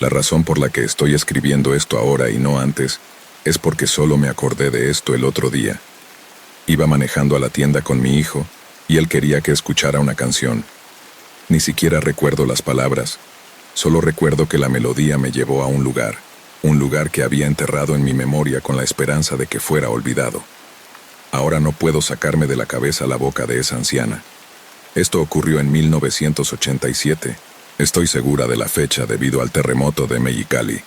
La razón por la que estoy escribiendo esto ahora y no antes es porque solo me acordé de esto el otro día. Iba manejando a la tienda con mi hijo y él quería que escuchara una canción. Ni siquiera recuerdo las palabras, solo recuerdo que la melodía me llevó a un lugar que había enterrado en mi memoria con la esperanza de que fuera olvidado. Ahora no puedo sacarme de la cabeza la boca de esa anciana. Esto ocurrió en 1987. Estoy segura de la fecha debido al terremoto de Mexicali.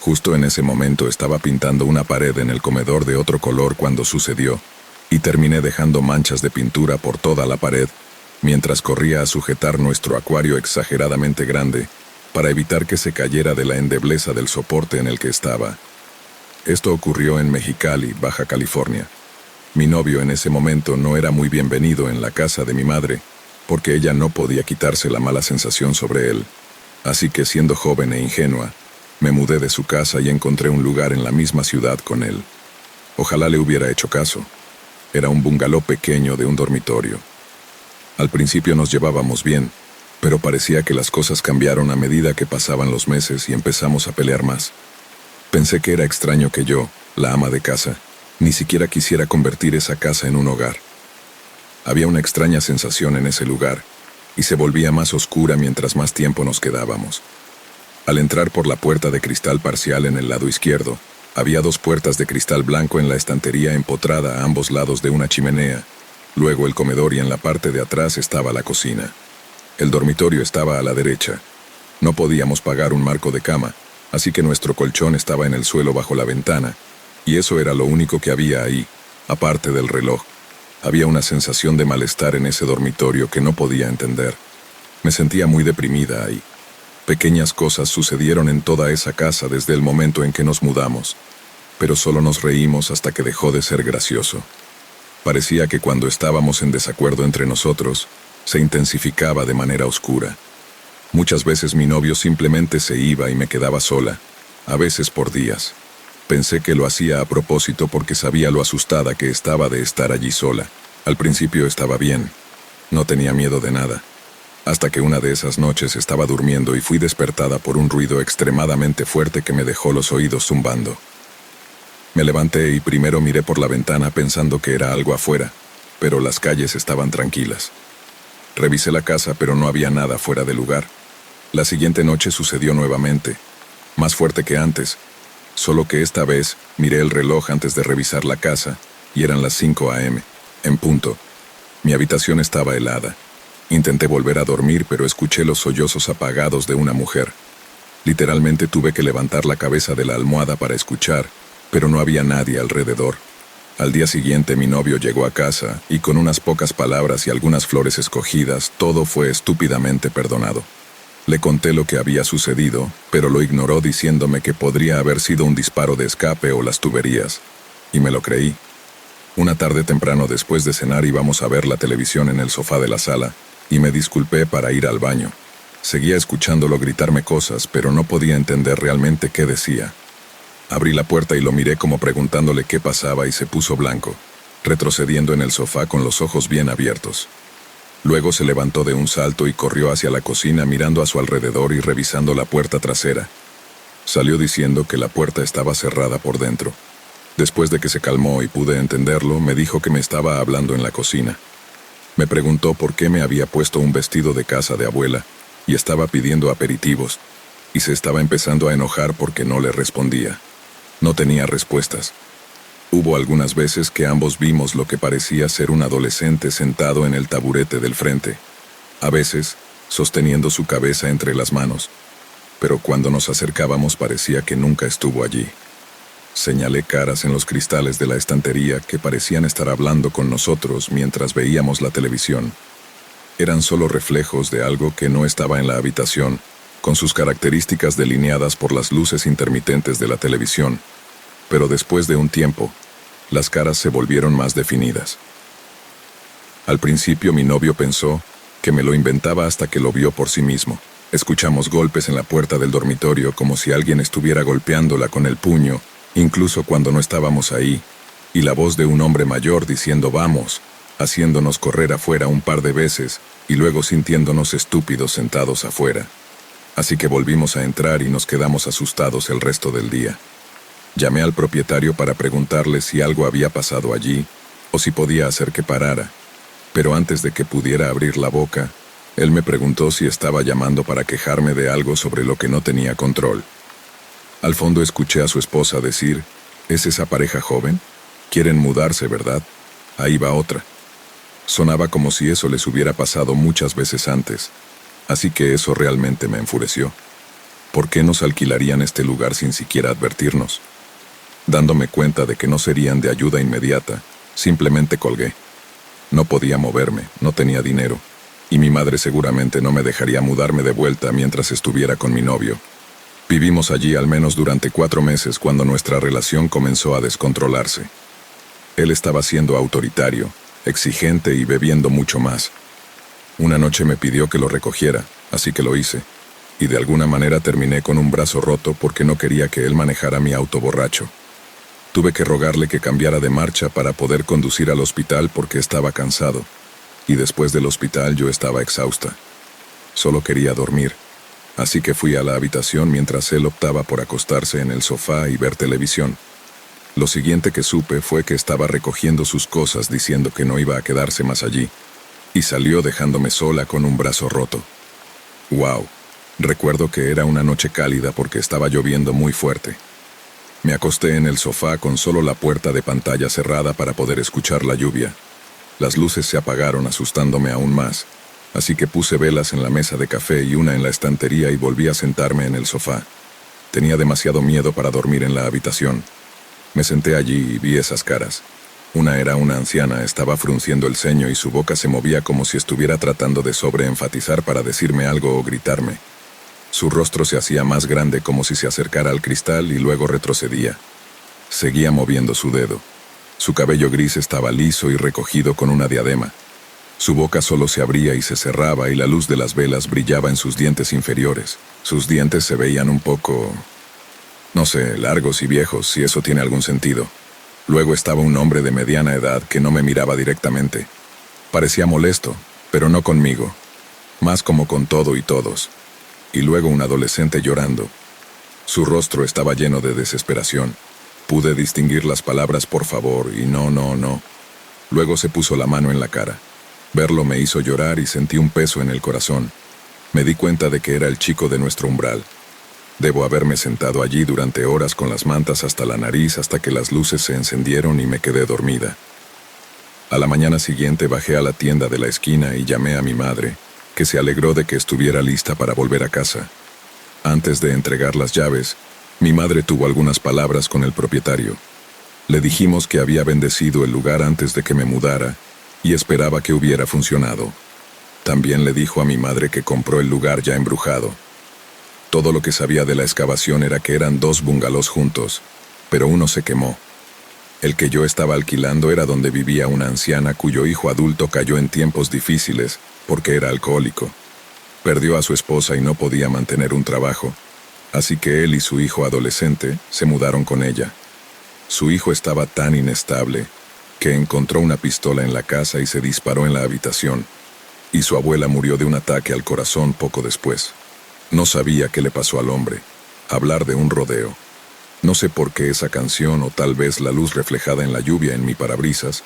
Justo en ese momento estaba pintando una pared en el comedor de otro color cuando sucedió, y terminé dejando manchas de pintura por toda la pared, mientras corría a sujetar nuestro acuario exageradamente grande, para evitar que se cayera de la endebleza del soporte en el que estaba. Esto ocurrió en Mexicali, Baja California. Mi novio en ese momento no era muy bienvenido en la casa de mi madre, porque ella no podía quitarse la mala sensación sobre él. Así que, siendo joven e ingenua, me mudé de su casa y encontré un lugar en la misma ciudad con él. Ojalá le hubiera hecho caso. Era un bungalow pequeño de un dormitorio. Al principio nos llevábamos bien, pero parecía que las cosas cambiaron a medida que pasaban los meses y empezamos a pelear más. Pensé que era extraño que yo, la ama de casa, ni siquiera quisiera convertir esa casa en un hogar. Había una extraña sensación en ese lugar, y se volvía más oscura mientras más tiempo nos quedábamos. Al entrar por la puerta de cristal parcial en el lado izquierdo, había dos puertas de cristal blanco en la estantería empotrada a ambos lados de una chimenea. Luego el comedor y en la parte de atrás estaba la cocina. El dormitorio estaba a la derecha. No podíamos pagar un marco de cama, así que nuestro colchón estaba en el suelo bajo la ventana, y eso era lo único que había ahí, aparte del reloj. Había una sensación de malestar en ese dormitorio que no podía entender. Me sentía muy deprimida ahí. Pequeñas cosas sucedieron en toda esa casa desde el momento en que nos mudamos, pero solo nos reímos hasta que dejó de ser gracioso. Parecía que cuando estábamos en desacuerdo entre nosotros, se intensificaba de manera oscura. Muchas veces mi novio simplemente se iba y me quedaba sola, a veces por días. Pensé que lo hacía a propósito porque sabía lo asustada que estaba de estar allí sola. Al principio estaba bien, no tenía miedo de nada, hasta que una de esas noches estaba durmiendo y fui despertada por un ruido extremadamente fuerte que me dejó los oídos zumbando. Me levanté y primero miré por la ventana pensando que era algo afuera, pero las calles estaban tranquilas. Revisé la casa, pero no había nada fuera de lugar. La siguiente noche sucedió nuevamente, más fuerte que antes, solo que esta vez miré el reloj antes de revisar la casa y eran las 5 a.m., en punto. Mi habitación estaba helada. Intenté volver a dormir, pero escuché los sollozos apagados de una mujer. Literalmente tuve que levantar la cabeza de la almohada para escuchar, pero no había nadie alrededor. Al día siguiente mi novio llegó a casa y con unas pocas palabras y algunas flores escogidas, todo fue estúpidamente perdonado. Le conté lo que había sucedido, pero lo ignoró diciéndome que podría haber sido un disparo de escape o las tuberías, y me lo creí. Una tarde temprano después de cenar íbamos a ver la televisión en el sofá de la sala, y me disculpé para ir al baño. Seguía escuchándolo gritarme cosas, pero no podía entender realmente qué decía. Abrí la puerta y lo miré como preguntándole qué pasaba y se puso blanco, retrocediendo en el sofá con los ojos bien abiertos. Luego se levantó de un salto y corrió hacia la cocina mirando a su alrededor y revisando la puerta trasera. Salió diciendo que la puerta estaba cerrada por dentro. Después de que se calmó y pude entenderlo, me dijo que me estaba hablando en la cocina. Me preguntó por qué me había puesto un vestido de casa de abuela y estaba pidiendo aperitivos, y se estaba empezando a enojar porque no le respondía. No tenía respuestas. Hubo algunas veces que ambos vimos lo que parecía ser un adolescente sentado en el taburete del frente, a veces sosteniendo su cabeza entre las manos, pero cuando nos acercábamos parecía que nunca estuvo allí. Señalé caras en los cristales de la estantería que parecían estar hablando con nosotros mientras veíamos la televisión. Eran solo reflejos de algo que no estaba en la habitación, con sus características delineadas por las luces intermitentes de la televisión, pero después de un tiempo, las caras se volvieron más definidas. Al principio mi novio pensó que me lo inventaba hasta que lo vio por sí mismo. Escuchamos golpes en la puerta del dormitorio como si alguien estuviera golpeándola con el puño, incluso cuando no estábamos ahí, y la voz de un hombre mayor diciendo «vamos», haciéndonos correr afuera un par de veces y luego sintiéndonos estúpidos sentados afuera. Así que volvimos a entrar y nos quedamos asustados el resto del día. Llamé al propietario para preguntarle si algo había pasado allí o si podía hacer que parara, pero antes de que pudiera abrir la boca, él me preguntó si estaba llamando para quejarme de algo sobre lo que no tenía control. Al fondo escuché a su esposa decir, ¿es esa pareja joven? Quieren mudarse, ¿verdad? Ahí va otra. Sonaba como si eso les hubiera pasado muchas veces antes, así que eso realmente me enfureció. ¿Por qué nos alquilarían este lugar sin siquiera advertirnos? Dándome cuenta de que no serían de ayuda inmediata, simplemente colgué. No podía moverme, no tenía dinero, y mi madre seguramente no me dejaría mudarme de vuelta mientras estuviera con mi novio. Vivimos allí al menos durante 4 meses cuando nuestra relación comenzó a descontrolarse. Él estaba siendo autoritario, exigente y bebiendo mucho más. Una noche me pidió que lo recogiera, así que lo hice, y de alguna manera terminé con un brazo roto porque no quería que él manejara mi auto borracho. Tuve que rogarle que cambiara de marcha para poder conducir al hospital porque estaba cansado, y después del hospital yo estaba exhausta. Solo quería dormir, así que fui a la habitación mientras él optaba por acostarse en el sofá y ver televisión. Lo siguiente que supe fue que estaba recogiendo sus cosas diciendo que no iba a quedarse más allí, y salió dejándome sola con un brazo roto. ¡Wow! Recuerdo que era una noche cálida porque estaba lloviendo muy fuerte. Me acosté en el sofá con solo la puerta de pantalla cerrada para poder escuchar la lluvia. Las luces se apagaron asustándome aún más, así que puse velas en la mesa de café y una en la estantería y volví a sentarme en el sofá. Tenía demasiado miedo para dormir en la habitación. Me senté allí y vi esas caras. Una era una anciana, estaba frunciendo el ceño y su boca se movía como si estuviera tratando de sobreenfatizar para decirme algo o gritarme. Su rostro se hacía más grande como si se acercara al cristal y luego retrocedía. Seguía moviendo su dedo. Su cabello gris estaba liso y recogido con una diadema. Su boca solo se abría y se cerraba y la luz de las velas brillaba en sus dientes inferiores. Sus dientes se veían un poco, no sé, largos y viejos, si eso tiene algún sentido. Luego estaba un hombre de mediana edad que no me miraba directamente. Parecía molesto, pero no conmigo, más como con todo y todos. Y luego un adolescente llorando. Su rostro estaba lleno de desesperación. Pude distinguir las palabras por favor y no, no, no. Luego se puso la mano en la cara. Verlo me hizo llorar y sentí un peso en el corazón. Me di cuenta de que era el chico de nuestro umbral. Debo haberme sentado allí durante horas con las mantas hasta la nariz hasta que las luces se encendieron y me quedé dormida. A la mañana siguiente bajé a la tienda de la esquina y llamé a mi madre, que se alegró de que estuviera lista para volver a casa. Antes de entregar las llaves, mi madre tuvo algunas palabras con el propietario. Le dijimos que había bendecido el lugar antes de que me mudara y esperaba que hubiera funcionado. También le dijo a mi madre que compró el lugar ya embrujado. Todo lo que sabía de la excavación era que eran 2 bungalows juntos, pero uno se quemó. El que yo estaba alquilando era donde vivía una anciana cuyo hijo adulto cayó en tiempos difíciles porque era alcohólico. Perdió a su esposa y no podía mantener un trabajo, así que él y su hijo adolescente se mudaron con ella. Su hijo estaba tan inestable que encontró una pistola en la casa y se disparó en la habitación, y su abuela murió de un ataque al corazón poco después. No sabía qué le pasó al hombre. Hablar de un rodeo. No sé por qué esa canción o tal vez la luz reflejada en la lluvia en mi parabrisas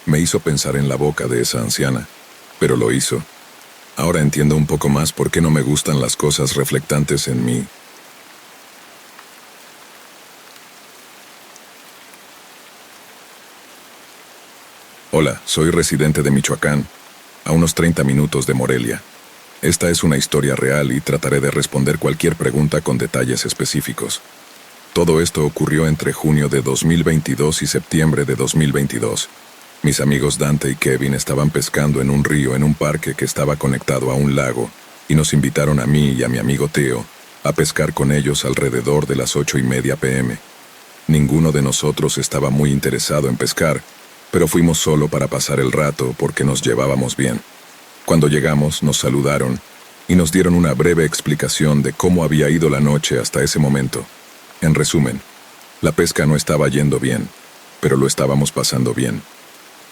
me hizo pensar en la boca de esa anciana, pero lo hizo. Ahora entiendo un poco más por qué no me gustan las cosas reflectantes en mí. Hola, soy residente de Michoacán, a unos 30 minutos de Morelia. Esta es una historia real y trataré de responder cualquier pregunta con detalles específicos. Todo esto ocurrió entre junio de 2022 y septiembre de 2022. Mis amigos Dante y Kevin estaban pescando en un río en un parque que estaba conectado a un lago, y nos invitaron a mí y a mi amigo Theo a pescar con ellos alrededor de las 8:30 p.m. Ninguno de nosotros estaba muy interesado en pescar, pero fuimos solo para pasar el rato porque nos llevábamos bien. Cuando llegamos, nos saludaron y nos dieron una breve explicación de cómo había ido la noche hasta ese momento. En resumen, la pesca no estaba yendo bien, pero lo estábamos pasando bien.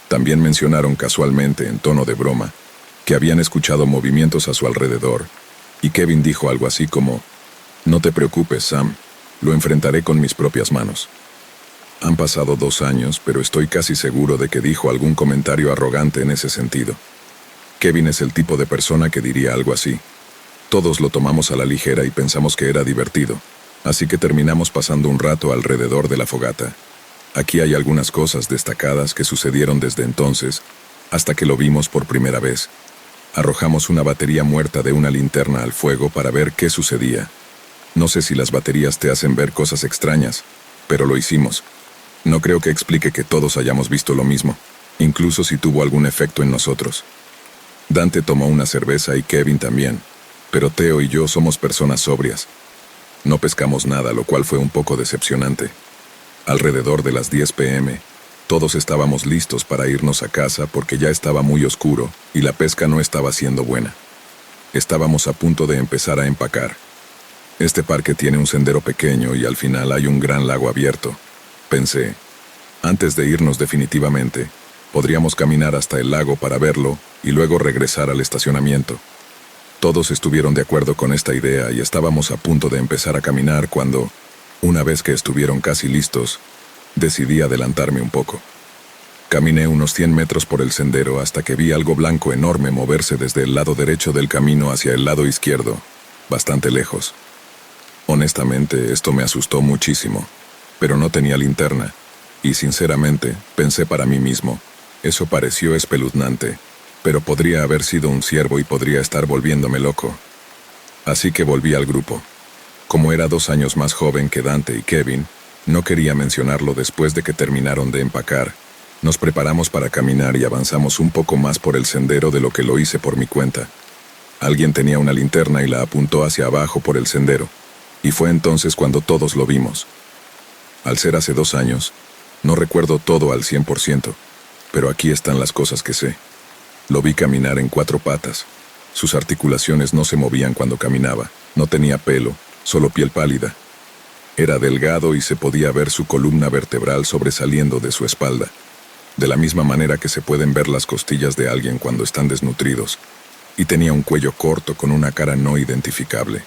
También mencionaron casualmente, en tono de broma, que habían escuchado movimientos a su alrededor, Y Kevin dijo algo así como, «No te preocupes, Sam, lo enfrentaré con mis propias manos». Han pasado 2 años, pero estoy casi seguro de que dijo algún comentario arrogante en ese sentido. Kevin es el tipo de persona que diría algo así. Todos lo tomamos a la ligera y pensamos que era divertido, así que terminamos pasando un rato alrededor de la fogata. Aquí hay algunas cosas destacadas que sucedieron desde entonces, hasta que lo vimos por primera vez. Arrojamos una batería muerta de una linterna al fuego para ver qué sucedía. No sé si las baterías te hacen ver cosas extrañas, pero lo hicimos. No creo que explique que todos hayamos visto lo mismo, incluso si tuvo algún efecto en nosotros. Dante tomó una cerveza y Kevin también, pero Theo y yo somos personas sobrias. No pescamos nada, lo cual fue un poco decepcionante. Alrededor de las 10 p.m., todos estábamos listos para irnos a casa porque ya estaba muy oscuro y la pesca no estaba siendo buena. Estábamos a punto de empezar a empacar. Este parque tiene un sendero pequeño y al final hay un gran lago abierto. Pensé, antes de irnos definitivamente, podríamos caminar hasta el lago para verlo y luego regresar al estacionamiento. Todos estuvieron de acuerdo con esta idea y estábamos a punto de empezar a caminar cuando, una vez que estuvieron casi listos, decidí adelantarme un poco. Caminé unos 100 metros por el sendero hasta que vi algo blanco enorme moverse desde el lado derecho del camino hacia el lado izquierdo, bastante lejos. Honestamente, esto me asustó muchísimo, pero no tenía linterna, y sinceramente, pensé para mí mismo, eso pareció espeluznante, pero podría haber sido un ciervo y podría estar volviéndome loco. Así que volví al grupo. Como era 2 años más joven que Dante y Kevin, no quería mencionarlo después de que terminaron de empacar. Nos preparamos para caminar y avanzamos un poco más por el sendero de lo que lo hice por mi cuenta. Alguien tenía una linterna y la apuntó hacia abajo por el sendero, y fue entonces cuando todos lo vimos. Al ser hace 2 años, no recuerdo todo al 100%, pero aquí están las cosas que sé. Lo vi caminar en 4 patas. Sus articulaciones no se movían cuando caminaba, no tenía pelo, solo piel pálida. Era delgado y se podía ver su columna vertebral sobresaliendo de su espalda, de la misma manera que se pueden ver las costillas de alguien cuando están desnutridos, y tenía un cuello corto con una cara no identificable.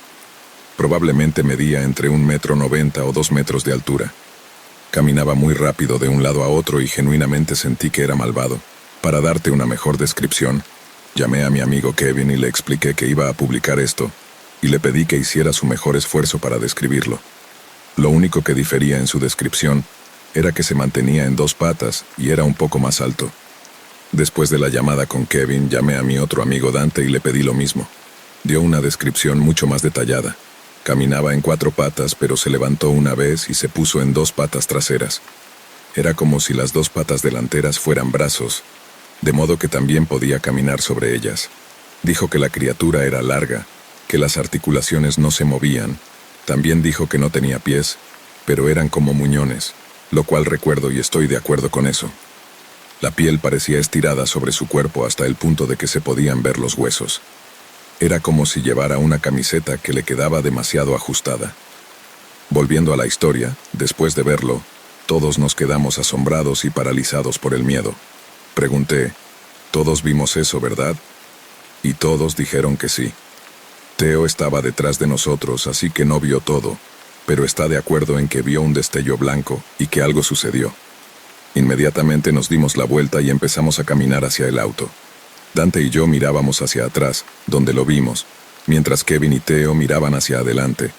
Probablemente medía entre 1,90 m o 2 metros de altura. Caminaba muy rápido de un lado a otro y genuinamente sentí que era malvado. Para darte una mejor descripción, llamé a mi amigo Kevin y le expliqué que iba a publicar esto, y le pedí que hiciera su mejor esfuerzo para describirlo. Lo único que difería en su descripción era que se mantenía en 2 patas y era un poco más alto. Después de la llamada con Kevin, llamé a mi otro amigo Dante y le pedí lo mismo. Dio una descripción mucho más detallada. Caminaba en 4 patas, pero se levantó una vez y se puso en 2 patas traseras. Era como si las 2 patas delanteras fueran brazos, de modo que también podía caminar sobre ellas. Dijo que la criatura era larga, que las articulaciones no se movían. También dijo que no tenía pies, pero eran como muñones, lo cual recuerdo y estoy de acuerdo con eso. La piel parecía estirada sobre su cuerpo hasta el punto de que se podían ver los huesos. Era como si llevara una camiseta que le quedaba demasiado ajustada. Volviendo a la historia, después de verlo, todos nos quedamos asombrados y paralizados por el miedo. Pregunté, «Todos vimos eso, ¿verdad?» Y todos dijeron que sí. Theo estaba detrás de nosotros, así que no vio todo, pero está de acuerdo en que vio un destello blanco y que algo sucedió. Inmediatamente nos dimos la vuelta y empezamos a caminar hacia el auto. Dante y yo mirábamos hacia atrás, donde lo vimos, mientras Kevin y Theo miraban hacia adelante,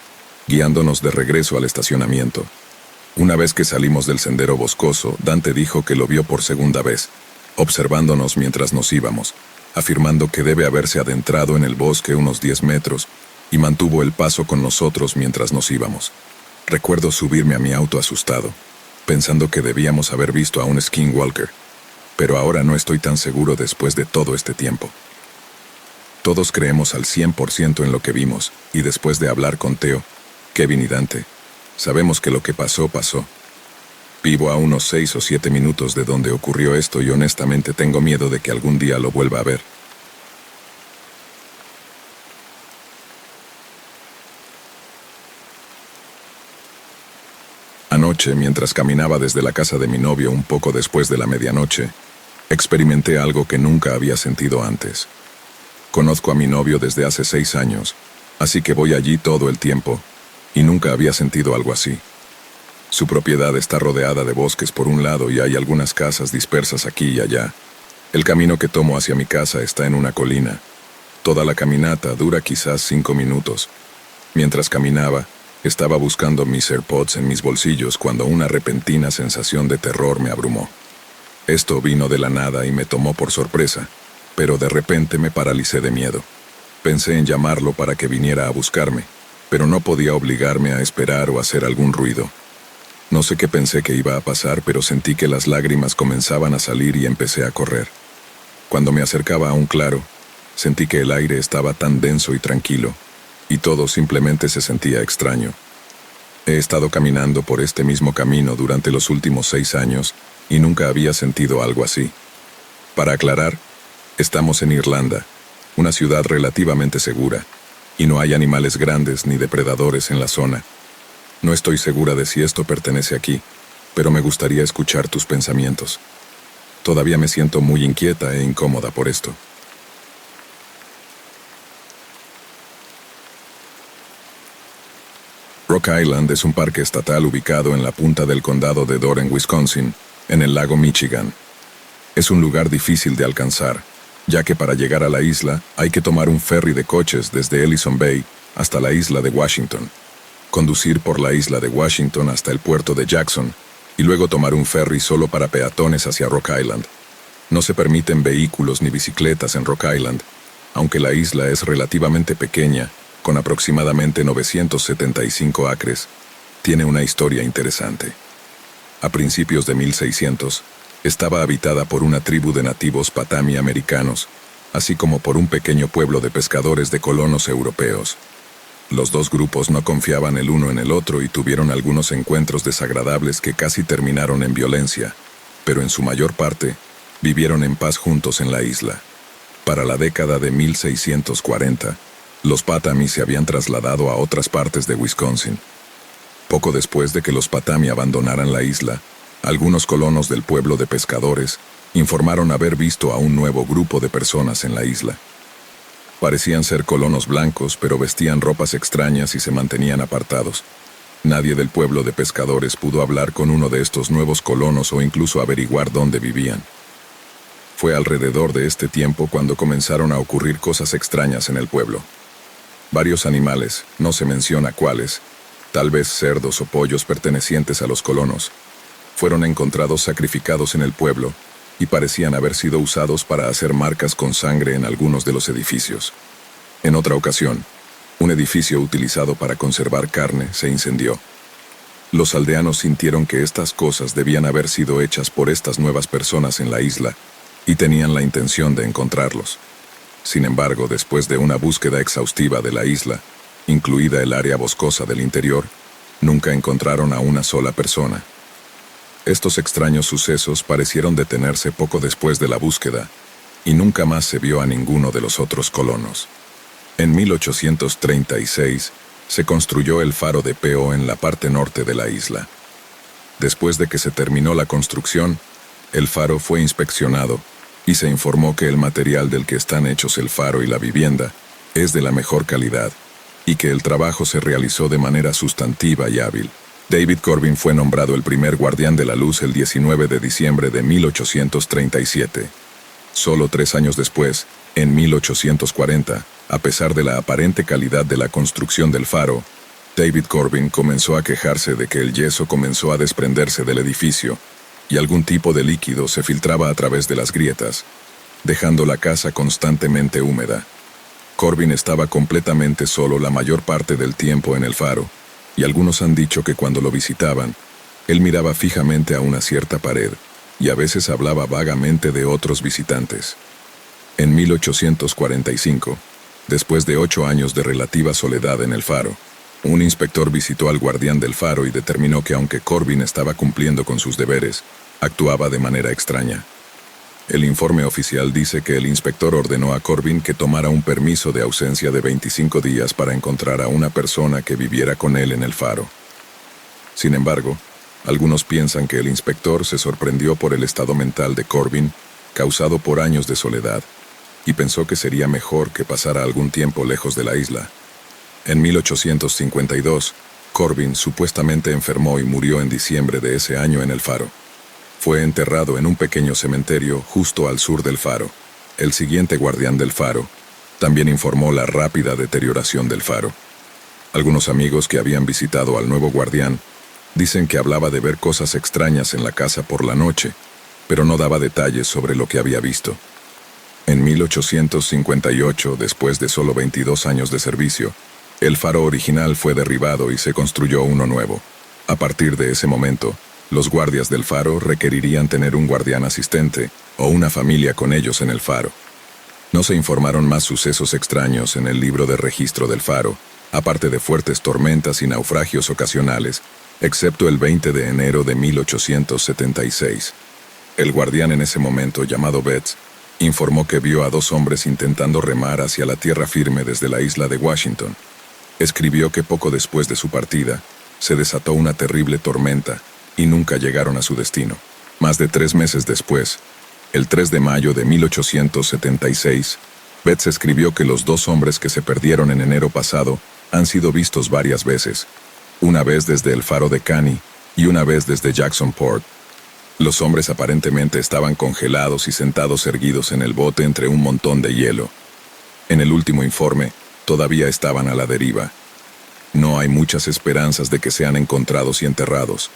guiándonos de regreso al estacionamiento. Una vez que salimos del sendero boscoso, Dante dijo que lo vio por segunda vez, observándonos mientras nos íbamos, afirmando que debe haberse adentrado en el bosque unos 10 metros y mantuvo el paso con nosotros mientras nos íbamos. Recuerdo subirme a mi auto asustado, pensando que debíamos haber visto a un skinwalker, pero ahora no estoy tan seguro después de todo este tiempo. Todos creemos al 100% en lo que vimos, y después de hablar con Theo, Kevin y Dante, sabemos que lo que pasó, pasó. Vivo a unos 6 o 7 minutos de donde ocurrió esto y honestamente tengo miedo de que algún día lo vuelva a ver. Anoche, mientras caminaba desde la casa de mi novio un poco después de la medianoche, experimenté algo que nunca había sentido antes. Conozco a mi novio desde hace 6 años, así que voy allí todo el tiempo, y nunca había sentido algo así. Su propiedad está rodeada de bosques por un lado y hay algunas casas dispersas aquí y allá. El camino que tomo hacia mi casa está en una colina. Toda la caminata dura quizás 5 minutos. Mientras caminaba, estaba buscando mis AirPods en mis bolsillos cuando una repentina sensación de terror me abrumó. Esto vino de la nada y me tomó por sorpresa, pero de repente me paralicé de miedo. Pensé en llamarlo para que viniera a buscarme, pero no podía obligarme a esperar o hacer algún ruido. No sé qué pensé que iba a pasar, pero sentí que las lágrimas comenzaban a salir y empecé a correr. Cuando me acercaba a un claro, sentí que el aire estaba tan denso y tranquilo, y todo simplemente se sentía extraño. He estado caminando por este mismo camino durante los últimos 6 años y nunca había sentido algo así. Para aclarar, estamos en Irlanda, una ciudad relativamente segura, y no hay animales grandes ni depredadores en la zona. No estoy segura de si esto pertenece aquí, pero me gustaría escuchar tus pensamientos. Todavía me siento muy inquieta e incómoda por esto. Rock Island es un parque estatal ubicado en la punta del condado de Door en Wisconsin, en el lago Michigan. Es un lugar difícil de alcanzar, ya que para llegar a la isla hay que tomar un ferry de coches desde Ellison Bay hasta la isla de Washington, conducir por la isla de Washington hasta el puerto de Jackson y luego tomar un ferry solo para peatones hacia Rock Island. No se permiten vehículos ni bicicletas en Rock Island, aunque la isla es relativamente pequeña, con aproximadamente 975 acres. Tiene una historia interesante. A principios de 1600, estaba habitada por una tribu de nativos patami americanos, así como por un pequeño pueblo de pescadores de colonos europeos. Los dos grupos no confiaban el uno en el otro y tuvieron algunos encuentros desagradables que casi terminaron en violencia, pero en su mayor parte, vivieron en paz juntos en la isla. Para la década de 1640, los Patami se habían trasladado a otras partes de Wisconsin. Poco después de que los Patami abandonaran la isla, algunos colonos del pueblo de pescadores informaron haber visto a un nuevo grupo de personas en la isla. Parecían ser colonos blancos, pero vestían ropas extrañas y se mantenían apartados. Nadie del pueblo de pescadores pudo hablar con uno de estos nuevos colonos o incluso averiguar dónde vivían. Fue alrededor de este tiempo cuando comenzaron a ocurrir cosas extrañas en el pueblo. Varios animales, no se menciona cuáles, tal vez cerdos o pollos pertenecientes a los colonos, fueron encontrados sacrificados en el pueblo y parecían haber sido usados para hacer marcas con sangre en algunos de los edificios. En otra ocasión, un edificio utilizado para conservar carne se incendió. Los aldeanos sintieron que estas cosas debían haber sido hechas por estas nuevas personas en la isla y tenían la intención de encontrarlos. Sin embargo, después de una búsqueda exhaustiva de la isla, incluida el área boscosa del interior, nunca encontraron a una sola persona. Estos extraños sucesos parecieron detenerse poco después de la búsqueda, y nunca más se vio a ninguno de los otros colonos. En 1836 se construyó el faro de Peo en la parte norte de la isla. Después de que se terminó la construcción, el faro fue inspeccionado y se informó que el material del que están hechos el faro y la vivienda es de la mejor calidad y que el trabajo se realizó de manera sustantiva y hábil. David Corbin fue nombrado el primer guardián de la luz el 19 de diciembre de 1837. Solo 3 años después, en 1840, a pesar de la aparente calidad de la construcción del faro, David Corbin comenzó a quejarse de que el yeso comenzó a desprenderse del edificio y algún tipo de líquido se filtraba a través de las grietas, dejando la casa constantemente húmeda. Corbin estaba completamente solo la mayor parte del tiempo en el faro, y algunos han dicho que cuando lo visitaban, él miraba fijamente a una cierta pared y a veces hablaba vagamente de otros visitantes. En 1845, después de 8 años de relativa soledad en el faro, un inspector visitó al guardián del faro y determinó que aunque Corbin estaba cumpliendo con sus deberes, actuaba de manera extraña. El informe oficial dice que el inspector ordenó a Corbin que tomara un permiso de ausencia de 25 días para encontrar a una persona que viviera con él en el faro. Sin embargo, algunos piensan que el inspector se sorprendió por el estado mental de Corbin, causado por años de soledad, y pensó que sería mejor que pasara algún tiempo lejos de la isla. En 1852, Corbin supuestamente enfermó y murió en diciembre de ese año en el faro. Fue enterrado en un pequeño cementerio justo al sur del faro. El siguiente guardián del faro también informó la rápida deterioración del faro. Algunos amigos que habían visitado al nuevo guardián dicen que hablaba de ver cosas extrañas en la casa por la noche, pero no daba detalles sobre lo que había visto. En 1858, después de solo 22 años de servicio, el faro original fue derribado y se construyó uno nuevo. A partir de ese momento, los guardias del faro requerirían tener un guardián asistente o una familia con ellos en el faro. No se informaron más sucesos extraños en el libro de registro del faro, aparte de fuertes tormentas y naufragios ocasionales, excepto el 20 de enero de 1876. El guardián en ese momento, llamado Betts, informó que vio a 2 hombres intentando remar hacia la tierra firme desde la isla de Washington. Escribió que poco después de su partida, se desató una terrible tormenta y nunca llegaron a su destino. Más de 3 meses después, el 3 de mayo de 1876, Betts escribió que los 2 hombres que se perdieron en enero pasado han sido vistos varias veces, una vez desde el faro de Caney y una vez desde Jacksonport. Los hombres aparentemente estaban congelados y sentados erguidos en el bote entre un montón de hielo. En el último informe, todavía estaban a la deriva. No hay muchas esperanzas de que sean encontrados y enterrados.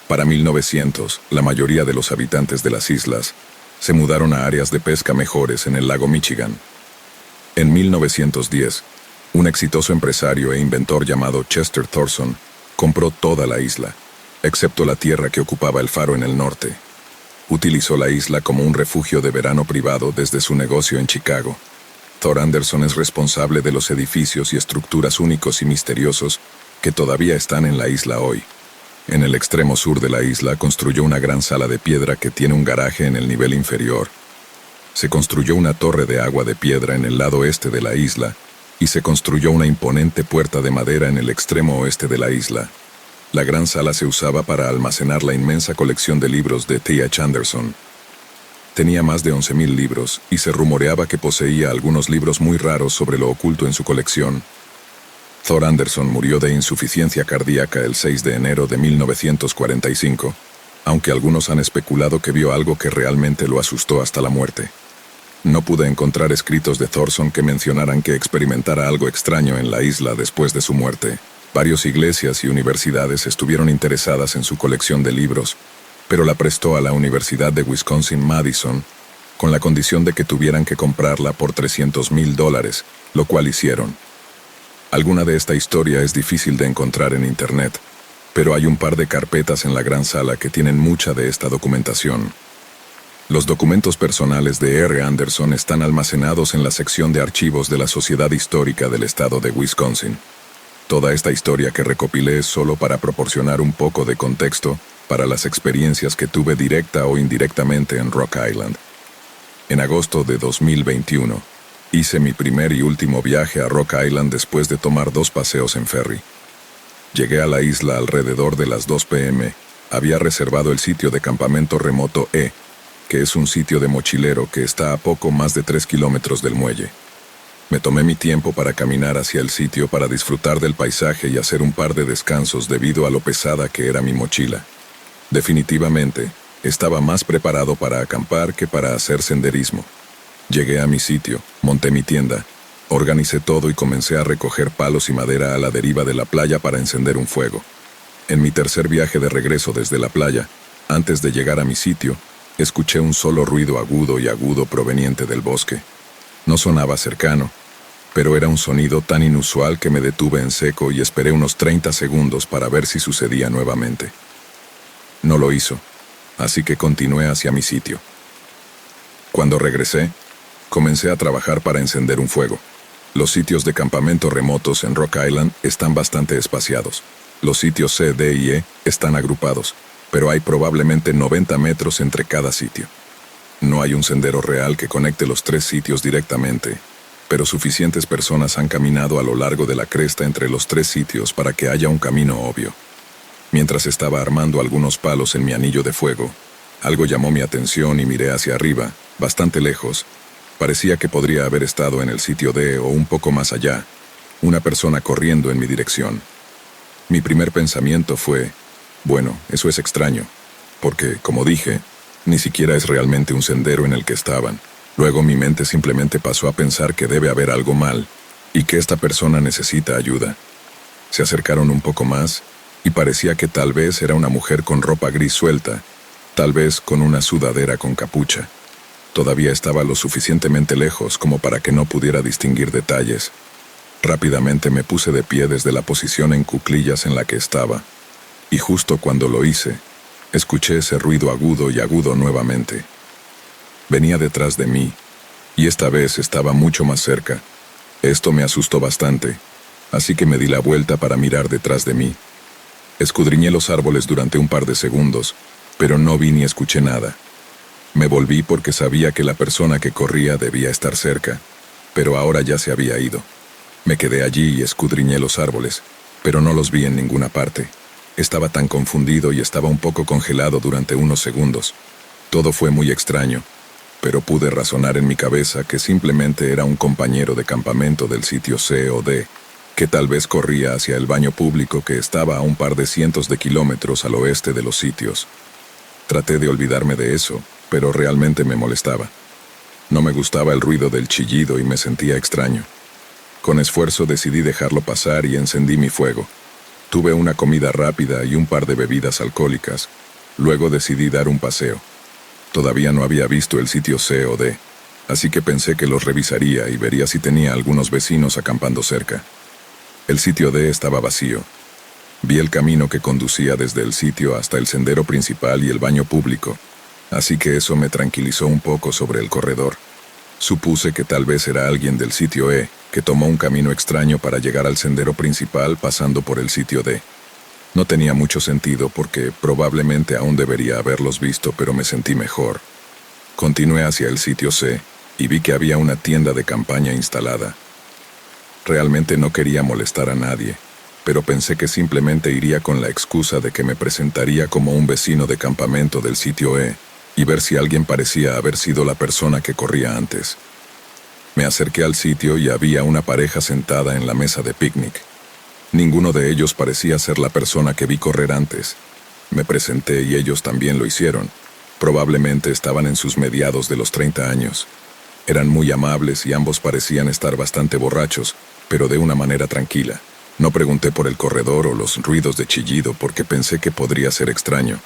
Para 1900, la mayoría de los habitantes de las islas se mudaron a áreas de pesca mejores en el lago Michigan. En 1910, un exitoso empresario e inventor llamado Chester Thorson compró toda la isla, excepto la tierra que ocupaba el faro en el norte. Utilizó la isla como un refugio de verano privado desde su negocio en Chicago. Thor Anderson es responsable de los edificios y estructuras únicos y misteriosos que todavía están en la isla hoy. En el extremo sur de la isla construyó una gran sala de piedra que tiene un garaje en el nivel inferior. Se construyó una torre de agua de piedra en el lado este de la isla y se construyó una imponente puerta de madera en el extremo oeste de la isla. La gran sala se usaba para almacenar la inmensa colección de libros de T.H. Anderson. Tenía más de 11,000 libros y se rumoreaba que poseía algunos libros muy raros sobre lo oculto en su colección. Thor Anderson murió de insuficiencia cardíaca el 6 de enero de 1945, aunque algunos han especulado que vio algo que realmente lo asustó hasta la muerte. No pude encontrar escritos de Thorson que mencionaran que experimentara algo extraño en la isla después de su muerte. Varias iglesias y universidades estuvieron interesadas en su colección de libros, pero la prestó a la Universidad de Wisconsin-Madison con la condición de que tuvieran que comprarla por $300,000, lo cual hicieron. Alguna de esta historia es difícil de encontrar en Internet, pero hay un par de carpetas en la gran sala que tienen mucha de esta documentación. Los documentos personales de R. Anderson están almacenados en la sección de archivos de la Sociedad Histórica del Estado de Wisconsin. Toda esta historia que recopilé es solo para proporcionar un poco de contexto para las experiencias que tuve directa o indirectamente en Rock Island. En agosto de 2021, hice mi primer y último viaje a Rock Island después de tomar 2 paseos en ferry. Llegué a la isla alrededor de las 2 p.m. Había reservado el sitio de campamento remoto E, que es un sitio de mochilero que está a poco más de 3 kilómetros del muelle. Me tomé mi tiempo para caminar hacia el sitio para disfrutar del paisaje y hacer un par de descansos debido a lo pesada que era mi mochila. Definitivamente, estaba más preparado para acampar que para hacer senderismo. Llegué a mi sitio, monté mi tienda, organicé todo y comencé a recoger palos y madera a la deriva de la playa para encender un fuego. En mi tercer viaje de regreso desde la playa, antes de llegar a mi sitio, escuché un solo ruido agudo proveniente del bosque. No sonaba cercano, pero era un sonido tan inusual que me detuve en seco y esperé unos 30 segundos para ver si sucedía nuevamente. No lo hizo, así que continué hacia mi sitio. Cuando regresé, comencé a trabajar para encender un fuego. Los sitios de campamento remotos en Rock Island están bastante espaciados. Los sitios C, D y E están agrupados, pero hay probablemente 90 metros entre cada sitio. No hay un sendero real que conecte los 3 sitios directamente, pero suficientes personas han caminado a lo largo de la cresta entre los 3 sitios para que haya un camino obvio. Mientras estaba armando algunos palos en mi anillo de fuego, algo llamó mi atención y miré hacia arriba, bastante lejos. Parecía que podría haber estado en el sitio D o un poco más allá, una persona corriendo en mi dirección. Mi primer pensamiento fue, bueno, eso es extraño, porque, como dije, ni siquiera es realmente un sendero en el que estaban. Luego mi mente simplemente pasó a pensar que debe haber algo mal, y que esta persona necesita ayuda. Se acercaron un poco más, y parecía que tal vez era una mujer con ropa gris suelta, tal vez con una sudadera con capucha. Todavía estaba lo suficientemente lejos como para que no pudiera distinguir detalles. Rápidamente me puse de pie desde la posición en cuclillas en la que estaba, y justo cuando lo hice, escuché ese ruido agudo y agudo nuevamente. Venía detrás de mí, y esta vez estaba mucho más cerca. Esto me asustó bastante, así que me di la vuelta para mirar detrás de mí. Escudriñé los árboles durante un par de segundos, pero no vi ni escuché nada. Me volví porque sabía que la persona que corría debía estar cerca, pero ahora ya se había ido. Me quedé allí y escudriñé los árboles, pero no los vi en ninguna parte. Estaba tan confundido y estaba un poco congelado durante unos segundos. Todo fue muy extraño, pero pude razonar en mi cabeza que simplemente era un compañero de campamento del sitio C o D, que tal vez corría hacia el baño público que estaba a un par de cientos de kilómetros al oeste de los sitios. Traté de olvidarme de eso, pero realmente me molestaba. No me gustaba el ruido del chillido y me sentía extraño. Con esfuerzo decidí dejarlo pasar y encendí mi fuego. Tuve una comida rápida y un par de bebidas alcohólicas. Luego decidí dar un paseo. Todavía no había visto el sitio C o D, así que pensé que los revisaría y vería si tenía algunos vecinos acampando cerca. El sitio D estaba vacío. Vi el camino que conducía desde el sitio hasta el sendero principal y el baño público, así que eso me tranquilizó un poco sobre el corredor. Supuse que tal vez era alguien del sitio E, que tomó un camino extraño para llegar al sendero principal pasando por el sitio D. No tenía mucho sentido porque probablemente aún debería haberlos visto, pero me sentí mejor. Continué hacia el sitio C y vi que había una tienda de campaña instalada. Realmente no quería molestar a nadie, pero pensé que simplemente iría con la excusa de que me presentaría como un vecino de campamento del sitio E y ver si alguien parecía haber sido la persona que corría antes. Me acerqué al sitio y había una pareja sentada en la mesa de picnic. Ninguno de ellos parecía ser la persona que vi correr antes. Me presenté y ellos también lo hicieron. Probablemente estaban en sus mediados de los 30 años. Eran muy amables y ambos parecían estar bastante borrachos, pero de una manera tranquila. No pregunté por el corredor o los ruidos de chillido porque pensé que podría ser extraño.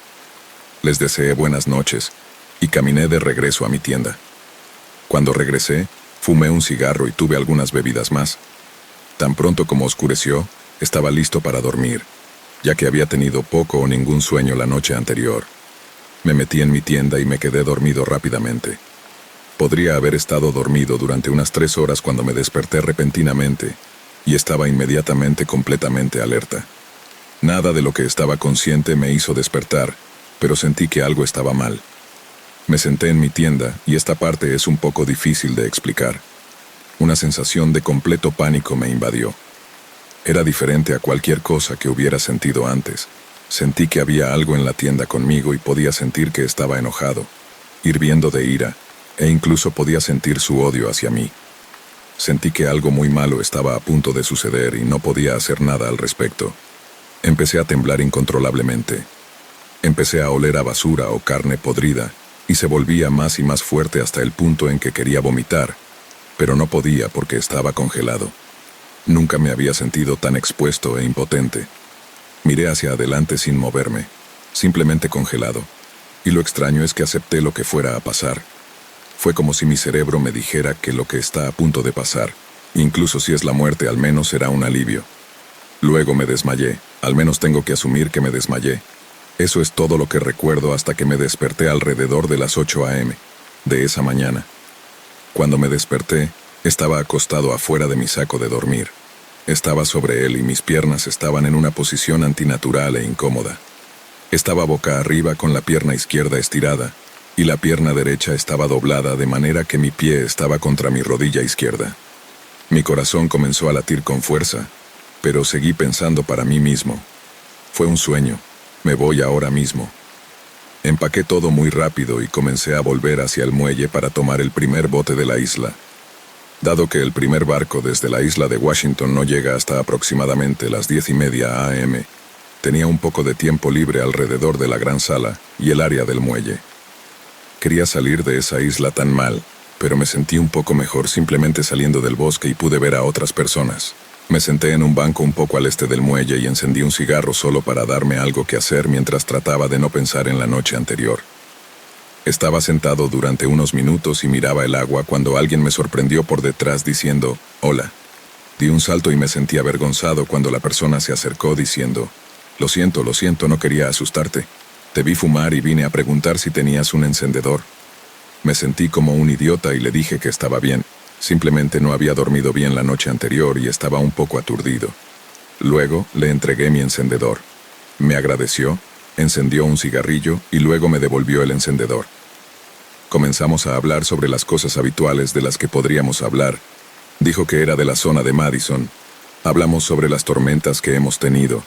Les deseé buenas noches y caminé de regreso a mi tienda. Cuando regresé, fumé un cigarro y tuve algunas bebidas más. Tan pronto como oscureció, estaba listo para dormir, ya que había tenido poco o ningún sueño la noche anterior. Me metí en mi tienda y me quedé dormido rápidamente. Podría haber estado dormido durante unas 3 horas cuando me desperté repentinamente, y estaba inmediatamente completamente alerta. Nada de lo que estaba consciente me hizo despertar, pero sentí que algo estaba mal. Me senté en mi tienda, y esta parte es un poco difícil de explicar. Una sensación de completo pánico me invadió. Era diferente a cualquier cosa que hubiera sentido antes. Sentí que había algo en la tienda conmigo y podía sentir que estaba enojado, hirviendo de ira, e incluso podía sentir su odio hacia mí. Sentí que algo muy malo estaba a punto de suceder y no podía hacer nada al respecto. Empecé a temblar incontrolablemente. Empecé a oler a basura o carne podrida, y se volvía más y más fuerte hasta el punto en que quería vomitar, pero no podía porque estaba congelado. Nunca me había sentido tan expuesto e impotente. Miré hacia adelante sin moverme, simplemente congelado, y lo extraño es que acepté lo que fuera a pasar. Fue como si mi cerebro me dijera que lo que está a punto de pasar, incluso si es la muerte, al menos será un alivio. Luego me desmayé, al menos tengo que asumir que me desmayé. Eso es todo lo que recuerdo hasta que me desperté alrededor de las 8 a.m. de esa mañana. Cuando me desperté, estaba acostado afuera de mi saco de dormir. Estaba sobre él y mis piernas estaban en una posición antinatural e incómoda. Estaba boca arriba con la pierna izquierda estirada, y la pierna derecha estaba doblada de manera que mi pie estaba contra mi rodilla izquierda. Mi corazón comenzó a latir con fuerza, pero seguí pensando para mí mismo. Fue un sueño. Me voy ahora mismo. Empaqué todo muy rápido y comencé a volver hacia el muelle para tomar el primer bote de la isla. Dado que el primer barco desde la isla de Washington no llega hasta aproximadamente las 10:30 a.m., tenía un poco de tiempo libre alrededor de la gran sala y el área del muelle. Quería salir de esa isla tan mal, pero me sentí un poco mejor simplemente saliendo del bosque y pude ver a otras personas. Me senté en un banco un poco al este del muelle y encendí un cigarro solo para darme algo que hacer mientras trataba de no pensar en la noche anterior. Estaba sentado durante unos minutos y miraba el agua cuando alguien me sorprendió por detrás diciendo, «Hola». Di un salto y me sentí avergonzado cuando la persona se acercó diciendo, lo siento, no quería asustarte. Te vi fumar y vine a preguntar si tenías un encendedor». Me sentí como un idiota y le dije que estaba bien. Simplemente no había dormido bien la noche anterior y estaba un poco aturdido. Luego le entregué mi encendedor. Me agradeció, encendió un cigarrillo y luego me devolvió el encendedor. Comenzamos a hablar sobre las cosas habituales de las que podríamos hablar. Dijo que era de la zona de Madison. Hablamos sobre las tormentas que hemos tenido.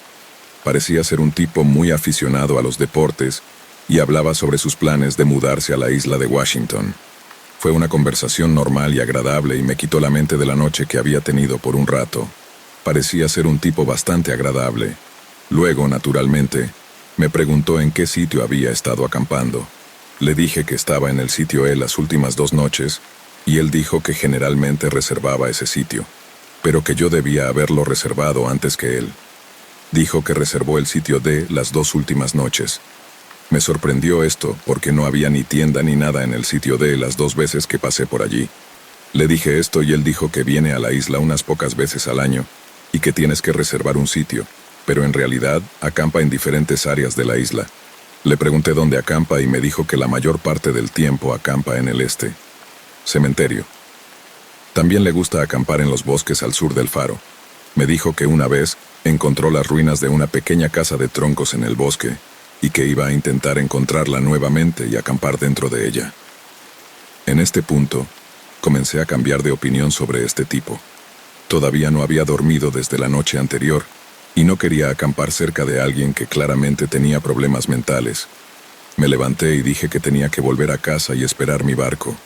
Parecía ser un tipo muy aficionado a los deportes y hablaba sobre sus planes de mudarse a la isla de Washington. Fue una conversación normal y agradable y me quitó la mente de la noche que había tenido por un rato. Parecía ser un tipo bastante agradable. Luego, naturalmente, me preguntó en qué sitio había estado acampando. Le dije que estaba en el sitio E las últimas 2 noches, y él dijo que generalmente reservaba ese sitio, pero que yo debía haberlo reservado antes que él. Dijo que reservó el sitio D las 2 últimas noches. Me sorprendió esto porque no había ni tienda ni nada en el sitio D las 2 veces que pasé por allí. Le dije esto y él dijo que viene a la isla unas pocas veces al año y que tienes que reservar un sitio, pero en realidad acampa en diferentes áreas de la isla. Le pregunté dónde acampa y me dijo que la mayor parte del tiempo acampa en el este. Cementerio. También le gusta acampar en los bosques al sur del faro. Me dijo que una vez encontró las ruinas de una pequeña casa de troncos en el bosque y que iba a intentar encontrarla nuevamente y acampar dentro de ella. En este punto, comencé a cambiar de opinión sobre este tipo. Todavía no había dormido desde la noche anterior y no quería acampar cerca de alguien que claramente tenía problemas mentales. Me levanté y dije que tenía que volver a casa y esperar mi barco.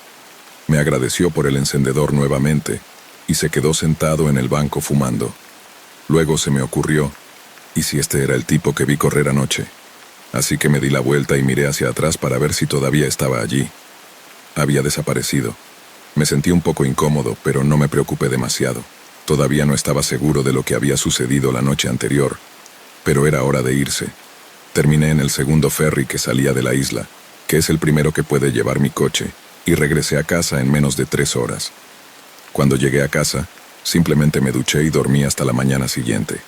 Me agradeció por el encendedor nuevamente y se quedó sentado en el banco fumando. Luego se me ocurrió, ¿y si este era el tipo que vi correr anoche? Así que me di la vuelta y miré hacia atrás para ver si todavía estaba allí. Había desaparecido. Me sentí un poco incómodo, pero no me preocupé demasiado. Todavía no estaba seguro de lo que había sucedido la noche anterior, pero era hora de irse. Terminé en el segundo ferry que salía de la isla, que es el primero que puede llevar mi coche, y regresé a casa en menos de 3 horas. Cuando llegué a casa, simplemente me duché y dormí hasta la mañana siguiente.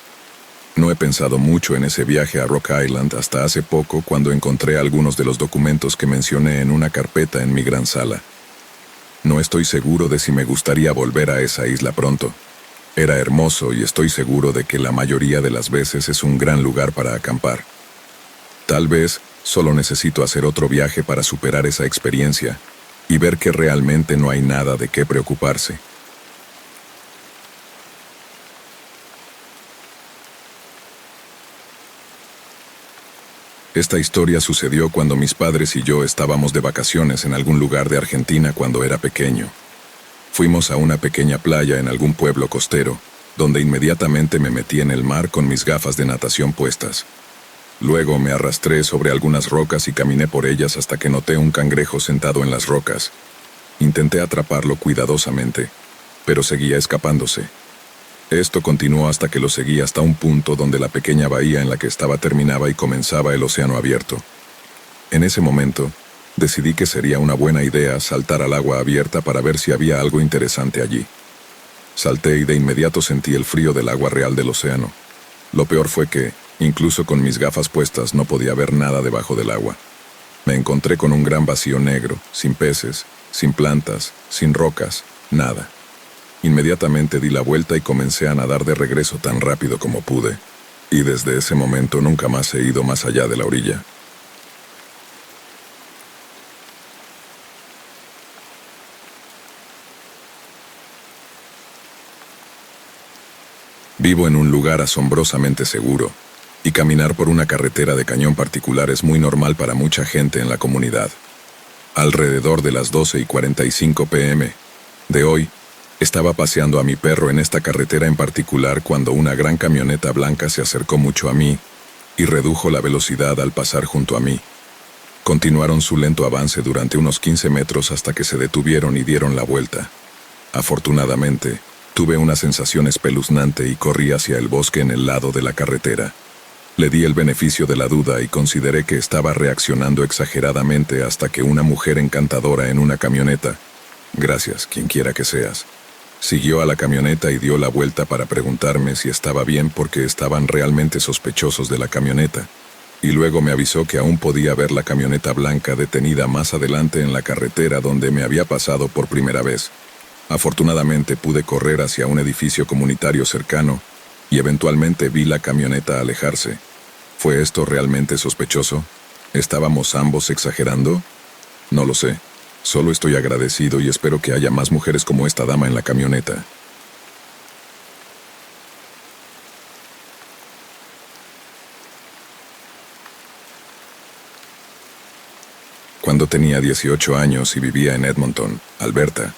No he pensado mucho en ese viaje a Rock Island hasta hace poco cuando encontré algunos de los documentos que mencioné en una carpeta en mi gran sala. No estoy seguro de si me gustaría volver a esa isla pronto. Era hermoso y estoy seguro de que la mayoría de las veces es un gran lugar para acampar. Tal vez solo necesito hacer otro viaje para superar esa experiencia y ver que realmente no hay nada de qué preocuparse. Esta historia sucedió cuando mis padres y yo estábamos de vacaciones en algún lugar de Argentina cuando era pequeño. Fuimos a una pequeña playa en algún pueblo costero, donde inmediatamente me metí en el mar con mis gafas de natación puestas. Luego me arrastré sobre algunas rocas y caminé por ellas hasta que noté un cangrejo sentado en las rocas. Intenté atraparlo cuidadosamente, pero seguía escapándose. Esto continuó hasta que lo seguí hasta un punto donde la pequeña bahía en la que estaba terminaba y comenzaba el océano abierto. En ese momento, decidí que sería una buena idea saltar al agua abierta para ver si había algo interesante allí. Salté y de inmediato sentí el frío del agua real del océano. Lo peor fue que, incluso con mis gafas puestas, no podía ver nada debajo del agua. Me encontré con un gran vacío negro, sin peces, sin plantas, sin rocas, nada. Inmediatamente di la vuelta y comencé a nadar de regreso tan rápido como pude, y desde ese momento nunca más he ido más allá de la orilla. Vivo en un lugar asombrosamente seguro, y caminar por una carretera de cañón particular es muy normal para mucha gente en la comunidad. Alrededor de las 12:45 p.m. de hoy, Estaba paseando a mi perro en esta carretera en particular cuando una gran camioneta blanca se acercó mucho a mí y redujo la velocidad al pasar junto a mí. Continuaron su lento avance durante unos 15 metros hasta que se detuvieron y dieron la vuelta. Afortunadamente, tuve una sensación espeluznante y corrí hacia el bosque en el lado de la carretera. Le di el beneficio de la duda y consideré que estaba reaccionando exageradamente hasta que una mujer encantadora en una camioneta, gracias, quien quiera que seas, siguió a la camioneta y dio la vuelta para preguntarme si estaba bien porque estaban realmente sospechosos de la camioneta, y luego me avisó que aún podía ver la camioneta blanca detenida más adelante en la carretera donde me había pasado por primera vez. Afortunadamente pude correr hacia un edificio comunitario cercano y eventualmente vi la camioneta alejarse. ¿Fue esto realmente sospechoso? ¿Estábamos ambos exagerando? No lo sé. Solo estoy agradecido y espero que haya más mujeres como esta dama en la camioneta. Cuando tenía 18 años y vivía en Edmonton, Alberta,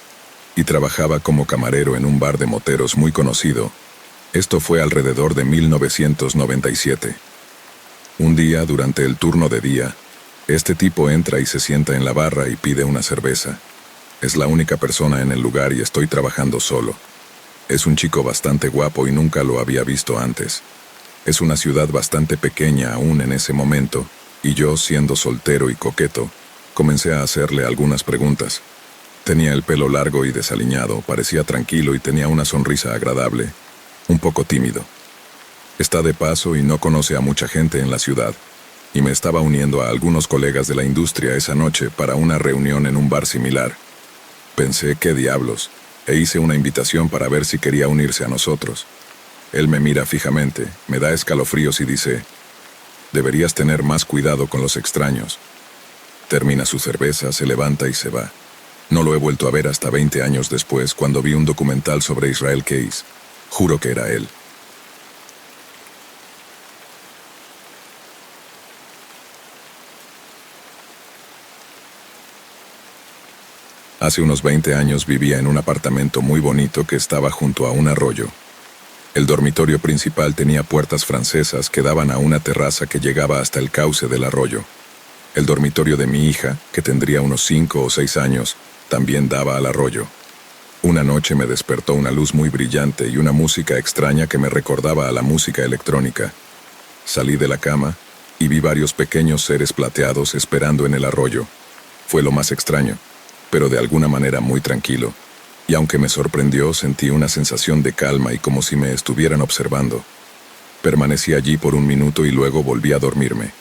y trabajaba como camarero en un bar de moteros muy conocido. Esto fue alrededor de 1997. Un día, durante el turno de día, este tipo entra y se sienta en la barra y pide una cerveza. Es la única persona en el lugar y estoy trabajando solo. Es un chico bastante guapo y nunca lo había visto antes. Es una ciudad bastante pequeña aún en ese momento, y yo, siendo soltero y coqueto, comencé a hacerle algunas preguntas. Tenía el pelo largo y desaliñado, parecía tranquilo y tenía una sonrisa agradable, un poco tímido. Está de paso y no conoce a mucha gente en la ciudad, y me estaba uniendo a algunos colegas de la industria esa noche para una reunión en un bar similar. Pensé, ¿qué diablos? E hice una invitación para ver si quería unirse a nosotros. Él me mira fijamente, me da escalofríos y dice, «Deberías tener más cuidado con los extraños». Termina su cerveza, se levanta y se va. No lo he vuelto a ver hasta 20 años después, cuando vi un documental sobre Israel Case. Juro que era él. Hace unos 20 años vivía en un apartamento muy bonito que estaba junto a un arroyo. El dormitorio principal tenía puertas francesas que daban a una terraza que llegaba hasta el cauce del arroyo. El dormitorio de mi hija, que tendría unos 5 o 6 años, también daba al arroyo. Una noche me despertó una luz muy brillante y una música extraña que me recordaba a la música electrónica. Salí de la cama y vi varios pequeños seres plateados esperando en el arroyo. Fue lo más extraño, pero de alguna manera muy tranquilo, y aunque me sorprendió, sentí una sensación de calma y como si me estuvieran observando. Permanecí allí por un minuto y luego volví a dormirme.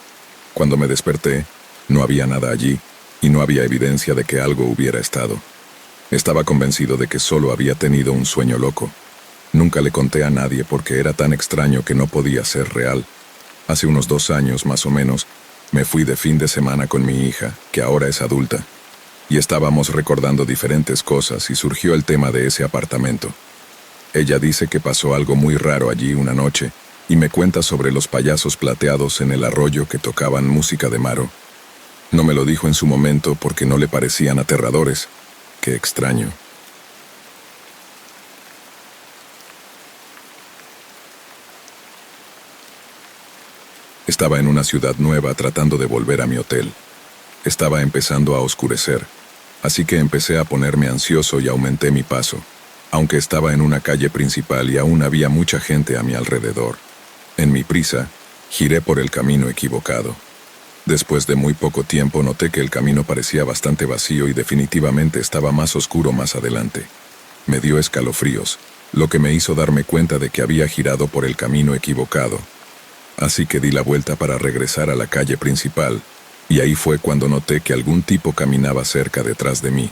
Cuando me desperté, no había nada allí, y no había evidencia de que algo hubiera estado. Estaba convencido de que solo había tenido un sueño loco. Nunca le conté a nadie porque era tan extraño que no podía ser real. Hace unos 2 años, más o menos, me fui de fin de semana con mi hija, que ahora es adulta, y estábamos recordando diferentes cosas y surgió el tema de ese apartamento. Ella dice que pasó algo muy raro allí una noche, y me cuenta sobre los payasos plateados en el arroyo que tocaban música de Maro. No me lo dijo en su momento porque no le parecían aterradores. Qué extraño. Estaba en una ciudad nueva tratando de volver a mi hotel. Estaba empezando a oscurecer, así que empecé a ponerme ansioso y aumenté mi paso, aunque estaba en una calle principal y aún había mucha gente a mi alrededor. En mi prisa, giré por el camino equivocado. Después de muy poco tiempo noté que el camino parecía bastante vacío y definitivamente estaba más oscuro más adelante. Me dio escalofríos, lo que me hizo darme cuenta de que había girado por el camino equivocado. Así que di la vuelta para regresar a la calle principal, y ahí fue cuando noté que algún tipo caminaba cerca detrás de mí.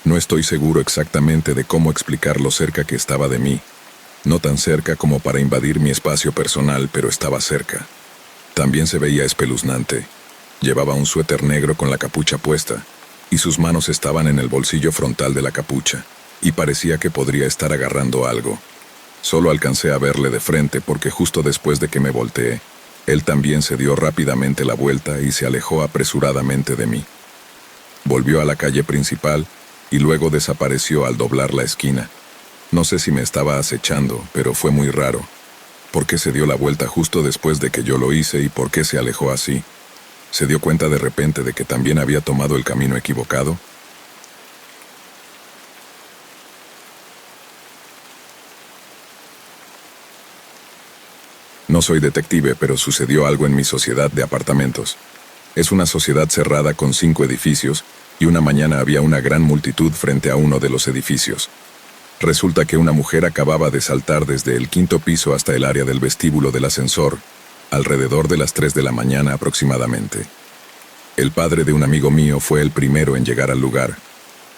No estoy seguro exactamente de cómo explicar lo cerca que estaba de mí. No tan cerca como para invadir mi espacio personal, pero estaba cerca. También se veía espeluznante. Llevaba un suéter negro con la capucha puesta, y sus manos estaban en el bolsillo frontal de la capucha, y parecía que podría estar agarrando algo. Solo alcancé a verle de frente porque justo después de que me volteé, él también se dio rápidamente la vuelta y se alejó apresuradamente de mí. Volvió a la calle principal y luego desapareció al doblar la esquina, No sé si me estaba acechando, pero fue muy raro. ¿Por qué se dio la vuelta justo después de que yo lo hice y por qué se alejó así? ¿Se dio cuenta de repente de que también había tomado el camino equivocado? No soy detective, pero sucedió algo en mi sociedad de apartamentos. Es una sociedad cerrada con 5 edificios, y una mañana había una gran multitud frente a uno de los edificios. Resulta que una mujer acababa de saltar desde el 5.º piso hasta el área del vestíbulo del ascensor, alrededor de las 3 de la mañana aproximadamente. El padre de un amigo mío fue el primero en llegar al lugar,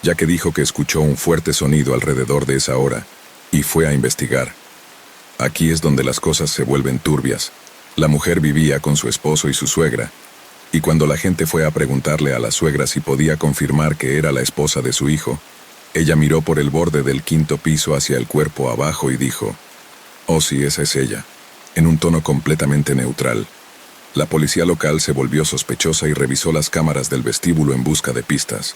ya que dijo que escuchó un fuerte sonido alrededor de esa hora, y fue a investigar. Aquí es donde las cosas se vuelven turbias. La mujer vivía con su esposo y su suegra, y cuando la gente fue a preguntarle a la suegra si podía confirmar que era la esposa de su hijo, ella miró por el borde del 5.º piso hacia el cuerpo abajo y dijo: «Oh sí, esa es ella», en un tono completamente neutral. La policía local se volvió sospechosa y revisó las cámaras del vestíbulo en busca de pistas.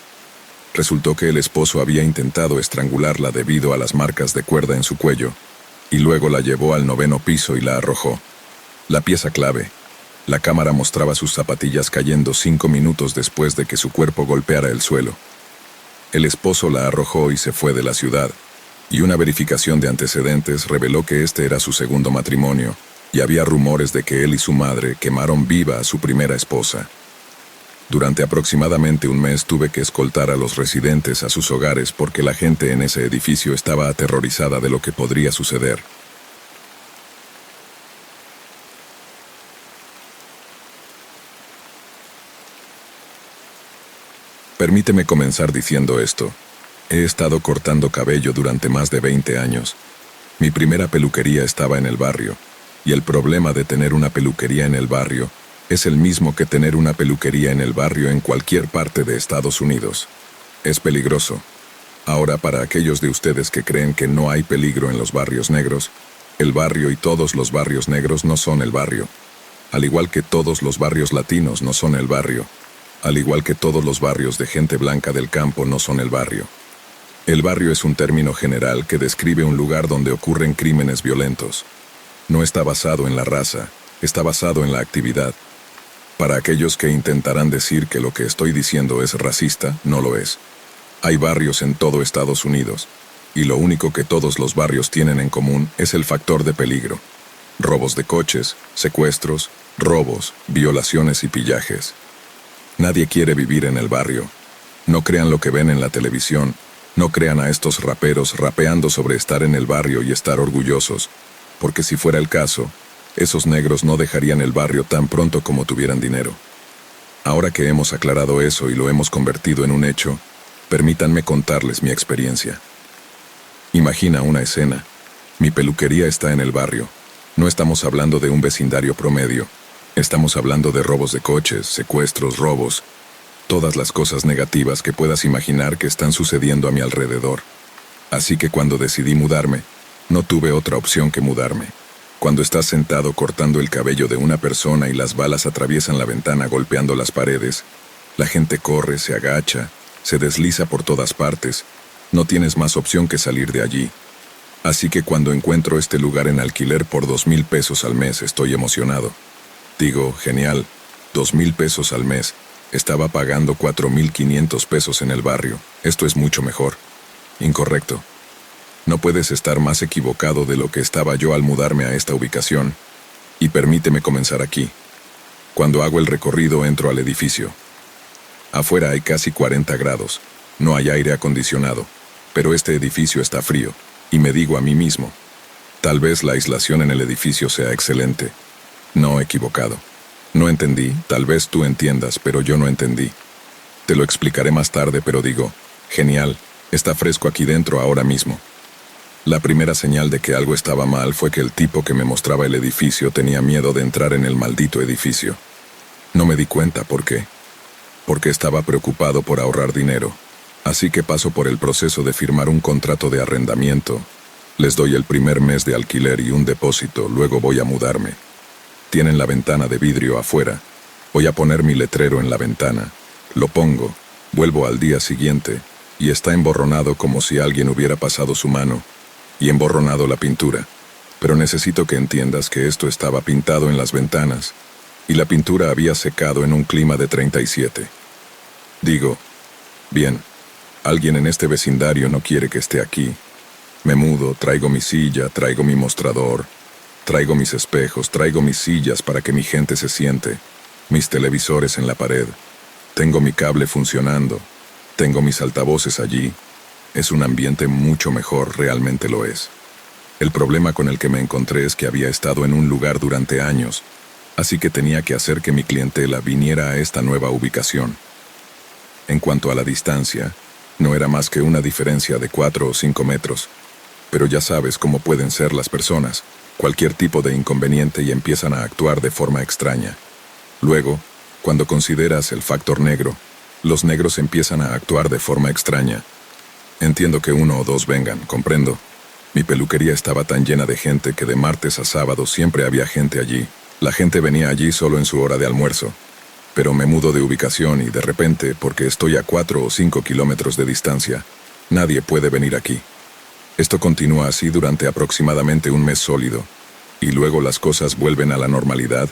Resultó que el esposo había intentado estrangularla debido a las marcas de cuerda en su cuello, y luego la llevó al 9.º piso y la arrojó. La pieza clave: la cámara mostraba sus zapatillas cayendo 5 minutos después de que su cuerpo golpeara el suelo. El esposo la arrojó y se fue de la ciudad, y una verificación de antecedentes reveló que este era su segundo matrimonio, y había rumores de que él y su madre quemaron viva a su primera esposa. Durante aproximadamente un mes tuve que escoltar a los residentes a sus hogares porque la gente en ese edificio estaba aterrorizada de lo que podría suceder. Permíteme comenzar diciendo esto. He estado cortando cabello durante más de 20 años. Mi primera peluquería estaba en el barrio, y el problema de tener una peluquería en el barrio es el mismo que tener una peluquería en el barrio en cualquier parte de Estados Unidos. Es peligroso. Ahora, para aquellos de ustedes que creen que no hay peligro en los barrios negros, el barrio y todos los barrios negros no son el barrio. Al igual que todos los barrios latinos no son el barrio. Al igual que todos los barrios de gente blanca del campo no son el barrio. El barrio es un término general que describe un lugar donde ocurren crímenes violentos. No está basado en la raza, está basado en la actividad. Para aquellos que intentarán decir que lo que estoy diciendo es racista, no lo es. Hay barrios en todo Estados Unidos, y lo único que todos los barrios tienen en común es el factor de peligro. Robos de coches, secuestros, robos, violaciones y pillajes. Nadie quiere vivir en el barrio. No crean lo que ven en la televisión. No crean a estos raperos rapeando sobre estar en el barrio y estar orgullosos, porque si fuera el caso, esos negros no dejarían el barrio tan pronto como tuvieran dinero. Ahora que hemos aclarado eso y lo hemos convertido en un hecho, permítanme contarles mi experiencia. Imagina una escena. Mi peluquería está en el barrio. No estamos hablando de un vecindario promedio. Estamos hablando de robos de coches, secuestros, robos, todas las cosas negativas que puedas imaginar que están sucediendo a mi alrededor. Así que cuando decidí mudarme, no tuve otra opción que mudarme. Cuando estás sentado cortando el cabello de una persona y las balas atraviesan la ventana golpeando las paredes, la gente corre, se agacha, se desliza por todas partes, no tienes más opción que salir de allí. Así que cuando encuentro este lugar en alquiler por 2,000 pesos al mes, estoy emocionado. Digo, genial, 2,000 pesos al mes. Estaba pagando 4,500 pesos en el barrio. Esto es mucho mejor. Incorrecto. No puedes estar más equivocado de lo que estaba yo al mudarme a esta ubicación. Y permíteme comenzar aquí. Cuando hago el recorrido entro al edificio. Afuera hay casi 40 grados. No hay aire acondicionado. Pero este edificio está frío. Y me digo a mí mismo, tal vez la aislación en el edificio sea excelente. No, equivocado. No entendí, tal vez tú entiendas, pero yo no entendí. Te lo explicaré más tarde, pero digo, genial, está fresco aquí dentro ahora mismo. La primera señal de que algo estaba mal fue que el tipo que me mostraba el edificio tenía miedo de entrar en el maldito edificio. No me di cuenta por qué. Porque estaba preocupado por ahorrar dinero. Así que paso por el proceso de firmar un contrato de arrendamiento. Les doy el primer mes de alquiler y un depósito, luego voy a mudarme. Tienen la ventana de vidrio afuera. Voy a poner mi letrero en la ventana. Lo pongo, vuelvo al día siguiente, y está emborronado como si alguien hubiera pasado su mano. y emborronado la pintura. Pero necesito que entiendas que esto estaba pintado en las ventanas, y la pintura había secado en un clima de 37. Digo, bien, alguien en este vecindario no quiere que esté aquí. Me mudo, traigo mi silla, traigo mi mostrador, traigo mis espejos, traigo mis sillas para que mi gente se siente, mis televisores en la pared. Tengo mi cable funcionando, tengo mis altavoces allí. Es un ambiente mucho mejor, realmente lo es. El problema con el que me encontré es que había estado en un lugar durante años, así que tenía que hacer que mi clientela viniera a esta nueva ubicación. En cuanto a la distancia, no era más que una diferencia de 4 o 5 metros, pero ya sabes cómo pueden ser las personas, cualquier tipo de inconveniente y empiezan a actuar de forma extraña. Luego, cuando consideras el factor negro, los negros empiezan a actuar de forma extraña. Entiendo que 1 o 2 vengan, comprendo. Mi peluquería estaba tan llena de gente que de martes a sábado siempre había gente allí. La gente venía allí solo en su hora de almuerzo. Pero me mudo de ubicación y de repente, porque estoy a 4 o 5 kilómetros de distancia, nadie puede venir aquí. Esto continúa así durante aproximadamente un mes sólido, y luego las cosas vuelven a la normalidad.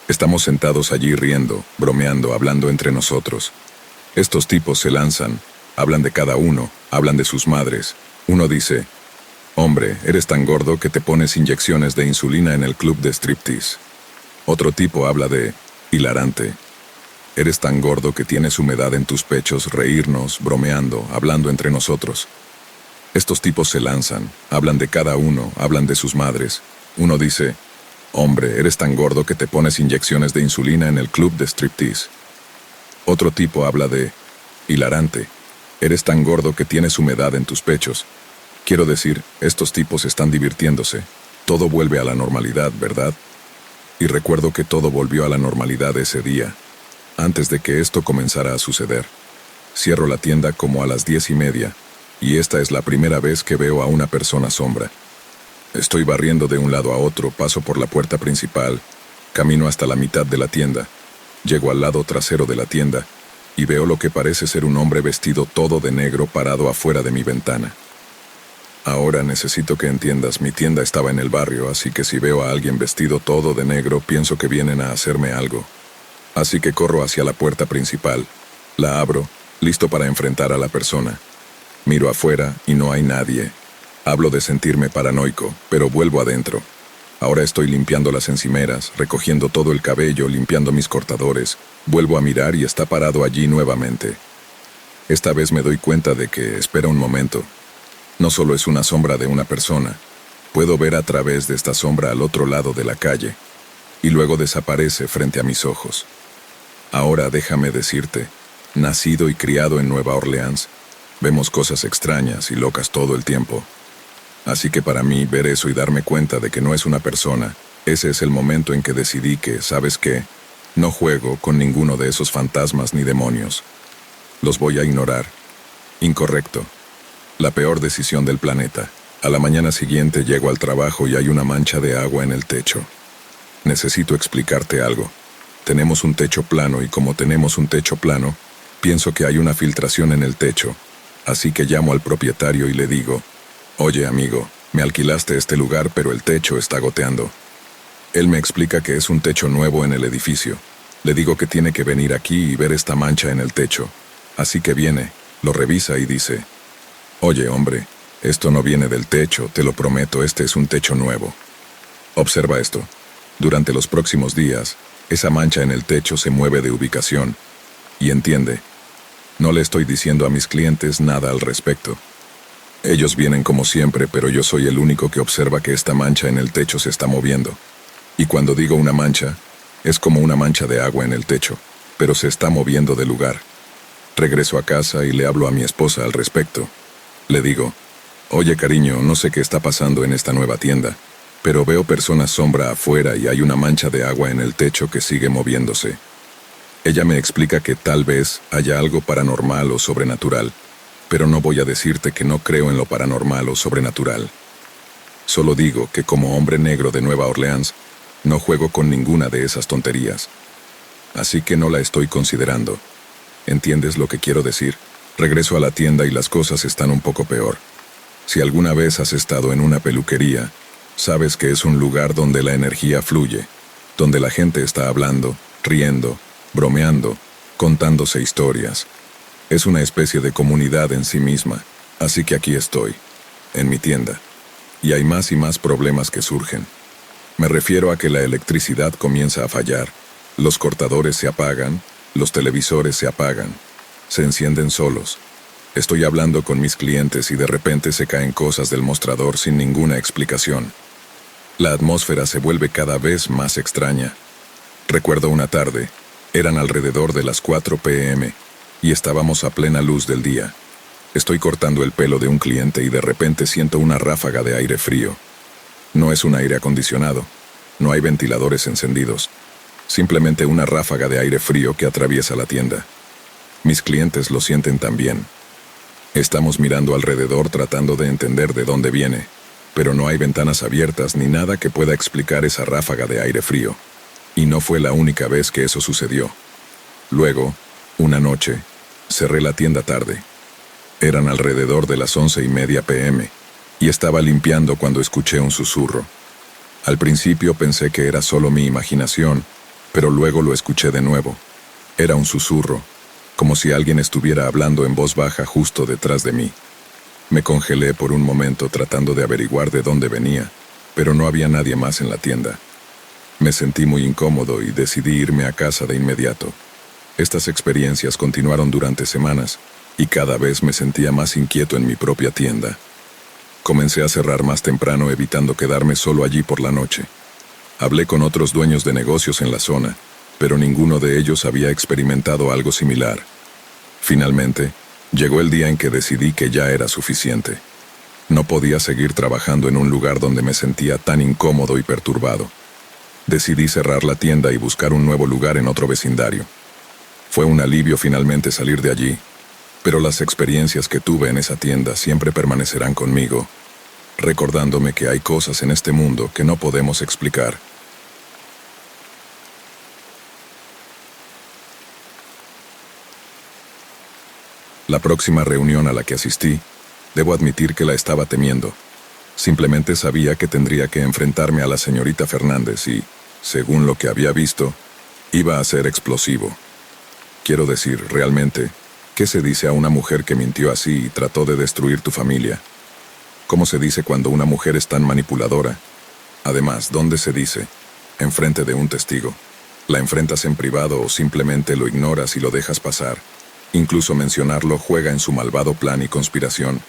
Estamos sentados allí riendo, bromeando, hablando entre nosotros. Estos tipos se lanzan, hablan de cada uno, hablan de sus madres. Uno dice, hombre, eres tan gordo que te pones inyecciones de insulina en el club de striptease. Otro tipo habla de, hilarante. Eres tan gordo que tienes humedad en tus pechos, reírnos, bromeando, hablando entre nosotros. Estos tipos se lanzan, hablan de cada uno, hablan de sus madres. Uno dice, hombre, eres tan gordo que te pones inyecciones de insulina en el club de striptease. Otro tipo habla de, hilarante. Eres tan gordo que tienes humedad en tus pechos. Quiero decir, estos tipos están divirtiéndose. Todo vuelve a la normalidad, ¿verdad? Y recuerdo que todo volvió a la normalidad ese día, antes de que esto comenzara a suceder. Cierro la tienda como a las 10:30, y esta es la primera vez que veo a una persona sombra. Estoy barriendo de un lado a otro, paso por la puerta principal, camino hasta la mitad de la tienda, llego al lado trasero de la tienda, y veo lo que parece ser un hombre vestido todo de negro parado afuera de mi ventana. Ahora necesito que entiendas, mi tienda estaba en el barrio, así que si veo a alguien vestido todo de negro, pienso que vienen a hacerme algo. Así que corro hacia la puerta principal, la abro, listo para enfrentar a la persona. Miro afuera y no hay nadie. Hablo de sentirme paranoico, pero vuelvo adentro. Ahora estoy limpiando las encimeras, recogiendo todo el cabello, limpiando mis cortadores. Vuelvo a mirar y está parado allí nuevamente. Esta vez me doy cuenta de que, espera un momento, no solo es una sombra de una persona, puedo ver a través de esta sombra al otro lado de la calle, y luego desaparece frente a mis ojos. Ahora déjame decirte, nacido y criado en Nueva Orleans, vemos cosas extrañas y locas todo el tiempo. Así que para mí, ver eso y darme cuenta de que no es una persona, ese es el momento en que decidí que, ¿sabes qué? No juego con ninguno de esos fantasmas ni demonios. Los voy a ignorar. Incorrecto. La peor decisión del planeta. A la mañana siguiente llego al trabajo y hay una mancha de agua en el techo. Necesito explicarte algo. Tenemos un techo plano y como tenemos un techo plano, pienso que hay una filtración en el techo. Así que llamo al propietario y le digo, oye amigo, me alquilaste este lugar pero el techo está goteando. Él me explica que es un techo nuevo en el edificio. Le digo que tiene que venir aquí y ver esta mancha en el techo. Así que viene, lo revisa y dice, oye hombre, esto no viene del techo, te lo prometo, este es un techo nuevo. Observa esto. Durante los próximos días, esa mancha en el techo se mueve de ubicación. Y entiende, no le estoy diciendo a mis clientes nada al respecto. Ellos vienen como siempre, pero yo soy el único que observa que esta mancha en el techo se está moviendo. Y cuando digo una mancha, es como una mancha de agua en el techo, pero se está moviendo de lugar. Regreso a casa y le hablo a mi esposa al respecto. Le digo, oye cariño, no sé qué está pasando en esta nueva tienda, pero veo personas sombra afuera y hay una mancha de agua en el techo que sigue moviéndose. Ella me explica que tal vez haya algo paranormal o sobrenatural, pero no voy a decirte que no creo en lo paranormal o sobrenatural. Solo digo que como hombre negro de Nueva Orleans, no juego con ninguna de esas tonterías. Así que no la estoy considerando. ¿Entiendes lo que quiero decir? Regreso a la tienda y las cosas están un poco peor. Si alguna vez has estado en una peluquería, sabes que es un lugar donde la energía fluye, donde la gente está hablando, riendo, bromeando, contándose historias. Es una especie de comunidad en sí misma, así que aquí estoy, en mi tienda. Y hay más y más problemas que surgen. Me refiero a que la electricidad comienza a fallar, los cortadores se apagan, los televisores se apagan, se encienden solos. Estoy hablando con mis clientes y de repente se caen cosas del mostrador sin ninguna explicación. La atmósfera se vuelve cada vez más extraña. Recuerdo una tarde, eran alrededor de las 4 p.m. y estábamos a plena luz del día. Estoy cortando el pelo de un cliente y de repente siento una ráfaga de aire frío. No es un aire acondicionado, no hay ventiladores encendidos, simplemente una ráfaga de aire frío que atraviesa la tienda. Mis clientes lo sienten también. Estamos mirando alrededor tratando de entender de dónde viene, pero no hay ventanas abiertas ni nada que pueda explicar esa ráfaga de aire frío. Y no fue la única vez que eso sucedió. Luego, una noche, cerré la tienda tarde. Eran alrededor de las 11:30 p.m. y estaba limpiando cuando escuché un susurro. Al principio pensé que era solo mi imaginación, pero luego lo escuché de nuevo. Era un susurro, como si alguien estuviera hablando en voz baja justo detrás de mí. Me congelé por un momento tratando de averiguar de dónde venía, pero no había nadie más en la tienda. Me sentí muy incómodo y decidí irme a casa de inmediato. Estas experiencias continuaron durante semanas, y cada vez me sentía más inquieto en mi propia tienda. Comencé a cerrar más temprano evitando quedarme solo allí por la noche. Hablé con otros dueños de negocios en la zona, pero ninguno de ellos había experimentado algo similar. Finalmente, llegó el día en que decidí que ya era suficiente. No podía seguir trabajando en un lugar donde me sentía tan incómodo y perturbado. Decidí cerrar la tienda y buscar un nuevo lugar en otro vecindario. Fue un alivio finalmente salir de allí, pero las experiencias que tuve en esa tienda siempre permanecerán conmigo, recordándome que hay cosas en este mundo que no podemos explicar. La próxima reunión a la que asistí, debo admitir que la estaba temiendo. Simplemente sabía que tendría que enfrentarme a la señorita Fernández y, según lo que había visto, iba a ser explosivo. Quiero decir, realmente, ¿qué se dice a una mujer que mintió así y trató de destruir tu familia? ¿Cómo se dice cuando una mujer es tan manipuladora? Además, ¿dónde se dice? Enfrente de un testigo. ¿La enfrentas en privado o simplemente lo ignoras y lo dejas pasar? Incluso mencionarlo juega en su malvado plan y conspiración.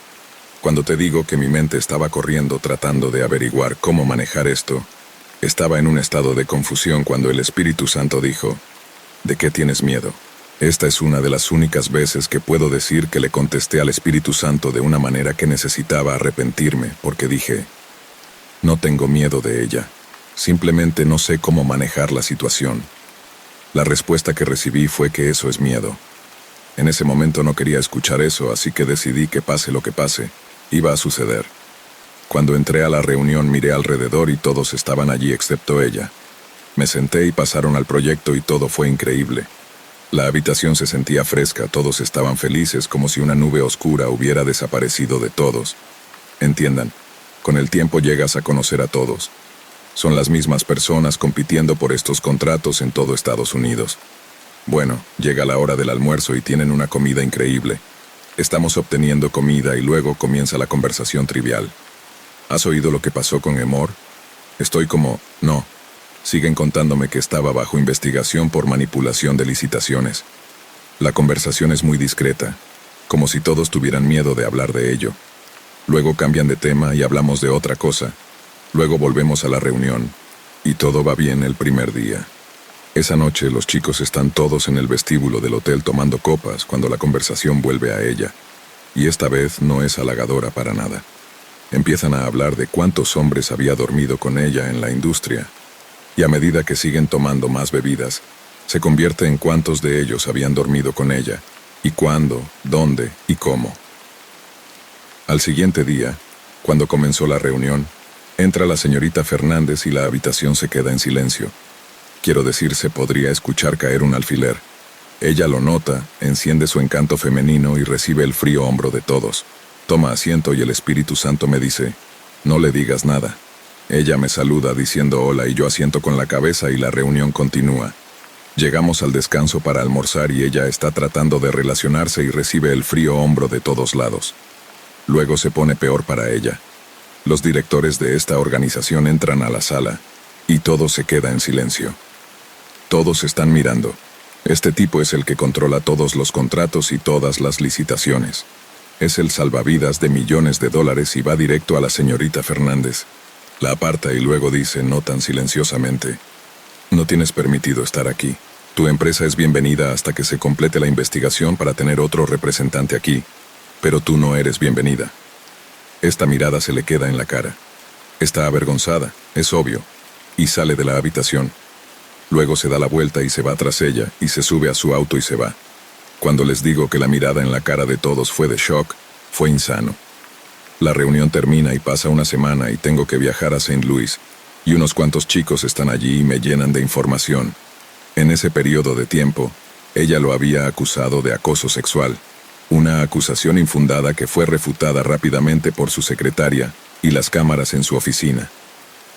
Cuando te digo que mi mente estaba corriendo tratando de averiguar cómo manejar esto, estaba en un estado de confusión cuando el Espíritu Santo dijo, ¿de qué tienes miedo? Esta es una de las únicas veces que puedo decir que le contesté al Espíritu Santo de una manera que necesitaba arrepentirme, porque dije, no tengo miedo de ella, simplemente no sé cómo manejar la situación. La respuesta que recibí fue que eso es miedo. En ese momento no quería escuchar eso, así que decidí que pase lo que pase, iba a suceder. Cuando entré a la reunión miré alrededor y todos estaban allí excepto ella. Me senté y pasaron al proyecto y todo fue increíble. La habitación se sentía fresca, todos estaban felices como si una nube oscura hubiera desaparecido de todos. Entiendan, con el tiempo llegas a conocer a todos. Son las mismas personas compitiendo por estos contratos en todo Estados Unidos. Bueno, llega la hora del almuerzo y tienen una comida increíble. Estamos obteniendo comida y luego comienza la conversación trivial. ¿Has oído lo que pasó con Emor? Estoy como, no. Siguen contándome que estaba bajo investigación por manipulación de licitaciones. La conversación es muy discreta, como si todos tuvieran miedo de hablar de ello. Luego cambian de tema y hablamos de otra cosa. Luego volvemos a la reunión, y todo va bien el primer día. Esa noche los chicos están todos en el vestíbulo del hotel tomando copas cuando la conversación vuelve a ella. Y esta vez no es halagadora para nada. Empiezan a hablar de cuántos hombres había dormido con ella en la industria. Y a medida que siguen tomando más bebidas, se convierte en cuántos de ellos habían dormido con ella, y cuándo, dónde y cómo. Al siguiente día, cuando comenzó la reunión, entra la señorita Fernández y la habitación se queda en silencio. Quiero decir, se podría escuchar caer un alfiler. Ella lo nota, enciende su encanto femenino y recibe el frío hombro de todos. Toma asiento y el Espíritu Santo me dice, no le digas nada. Ella me saluda diciendo hola y yo asiento con la cabeza y la reunión continúa. Llegamos al descanso para almorzar y ella está tratando de relacionarse y recibe el frío hombro de todos lados. Luego se pone peor para ella. Los directores de esta organización entran a la sala y todo se queda en silencio. Todos están mirando. Este tipo es el que controla todos los contratos y todas las licitaciones. Es el salvavidas de millones de dólares y va directo a la señorita Fernández. La aparta y luego dice no tan silenciosamente, no tienes permitido estar aquí. Tu empresa es bienvenida hasta que se complete la investigación para tener otro representante aquí, pero tú no eres bienvenida. Esta mirada se le queda en la cara. Está avergonzada, es obvio, y sale de la habitación. Luego se da la vuelta y se va tras ella, y se sube a su auto y se va. Cuando les digo que la mirada en la cara de todos fue de shock, fue insano. La reunión termina y pasa una semana y tengo que viajar a St. Louis, y unos cuantos chicos están allí y me llenan de información. En ese periodo de tiempo, ella lo había acusado de acoso sexual, una acusación infundada que fue refutada rápidamente por su secretaria y las cámaras en su oficina.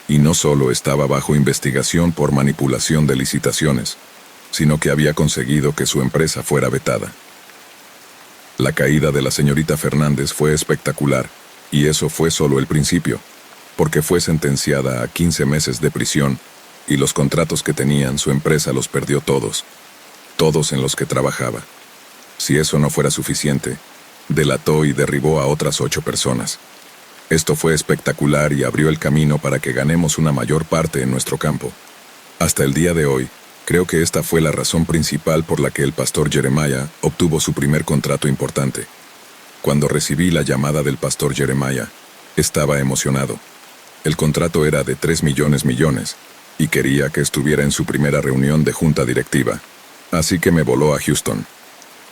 Y no solo estaba bajo investigación por manipulación de licitaciones, sino que había conseguido que su empresa fuera vetada. La caída de la señorita Fernández fue espectacular, y eso fue solo el principio, porque fue sentenciada a 15 meses de prisión, y los contratos que tenían su empresa los perdió todos en los que trabajaba. Si eso no fuera suficiente, delató y derribó a otras 8 personas. Esto fue espectacular y abrió el camino para que ganemos una mayor parte en nuestro campo. Hasta el día de hoy, creo que esta fue la razón principal por la que el pastor Jeremiah obtuvo su primer contrato importante. Cuando recibí la llamada del pastor Jeremiah, estaba emocionado. El contrato era de 3 millones, y quería que estuviera en su primera reunión de junta directiva. Así que me voló a Houston.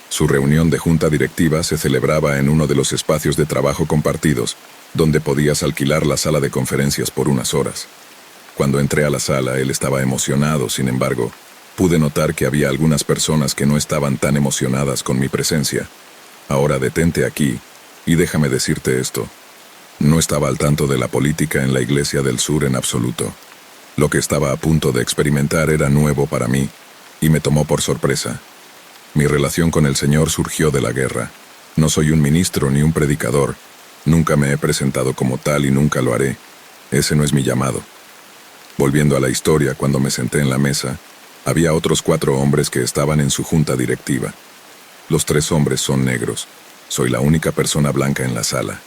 Su reunión de junta directiva se celebraba en uno de los espacios de trabajo compartidos, donde podías alquilar la sala de conferencias por unas horas. Cuando entré a la sala, él estaba emocionado, sin embargo, pude notar que había algunas personas que no estaban tan emocionadas con mi presencia. Ahora detente aquí, y déjame decirte esto. No estaba al tanto de la política en la Iglesia del Sur en absoluto. Lo que estaba a punto de experimentar era nuevo para mí, y me tomó por sorpresa. Mi relación con el Señor surgió de la guerra. No soy un ministro ni un predicador. Nunca me he presentado como tal y nunca lo haré. Ese no es mi llamado. Volviendo a la historia, cuando me senté en la mesa, había otros 4 hombres que estaban en su junta directiva. Los 3 hombres son negros. Soy la única persona blanca en la sala.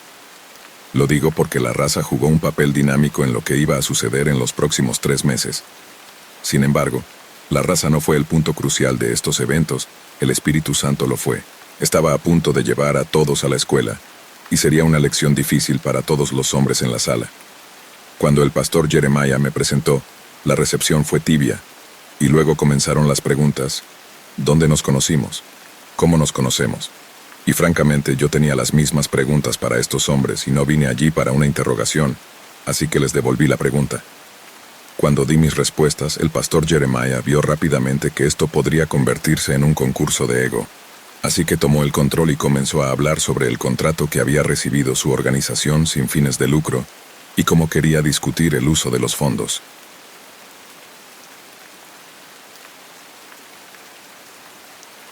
Lo digo porque la raza jugó un papel dinámico en lo que iba a suceder en los próximos 3 meses. Sin embargo, la raza no fue el punto crucial de estos eventos, el Espíritu Santo lo fue. Estaba a punto de llevar a todos a la escuela, y sería una lección difícil para todos los hombres en la sala. Cuando el pastor Jeremiah me presentó, la recepción fue tibia, y luego comenzaron las preguntas. ¿Dónde nos conocimos? ¿Cómo nos conocemos? Y francamente yo tenía las mismas preguntas para estos hombres y no vine allí para una interrogación, así que les devolví la pregunta. Cuando di mis respuestas, el pastor Jeremiah vio rápidamente que esto podría convertirse en un concurso de ego. Así que tomó el control y comenzó a hablar sobre el contrato que había recibido su organización sin fines de lucro y cómo quería discutir el uso de los fondos.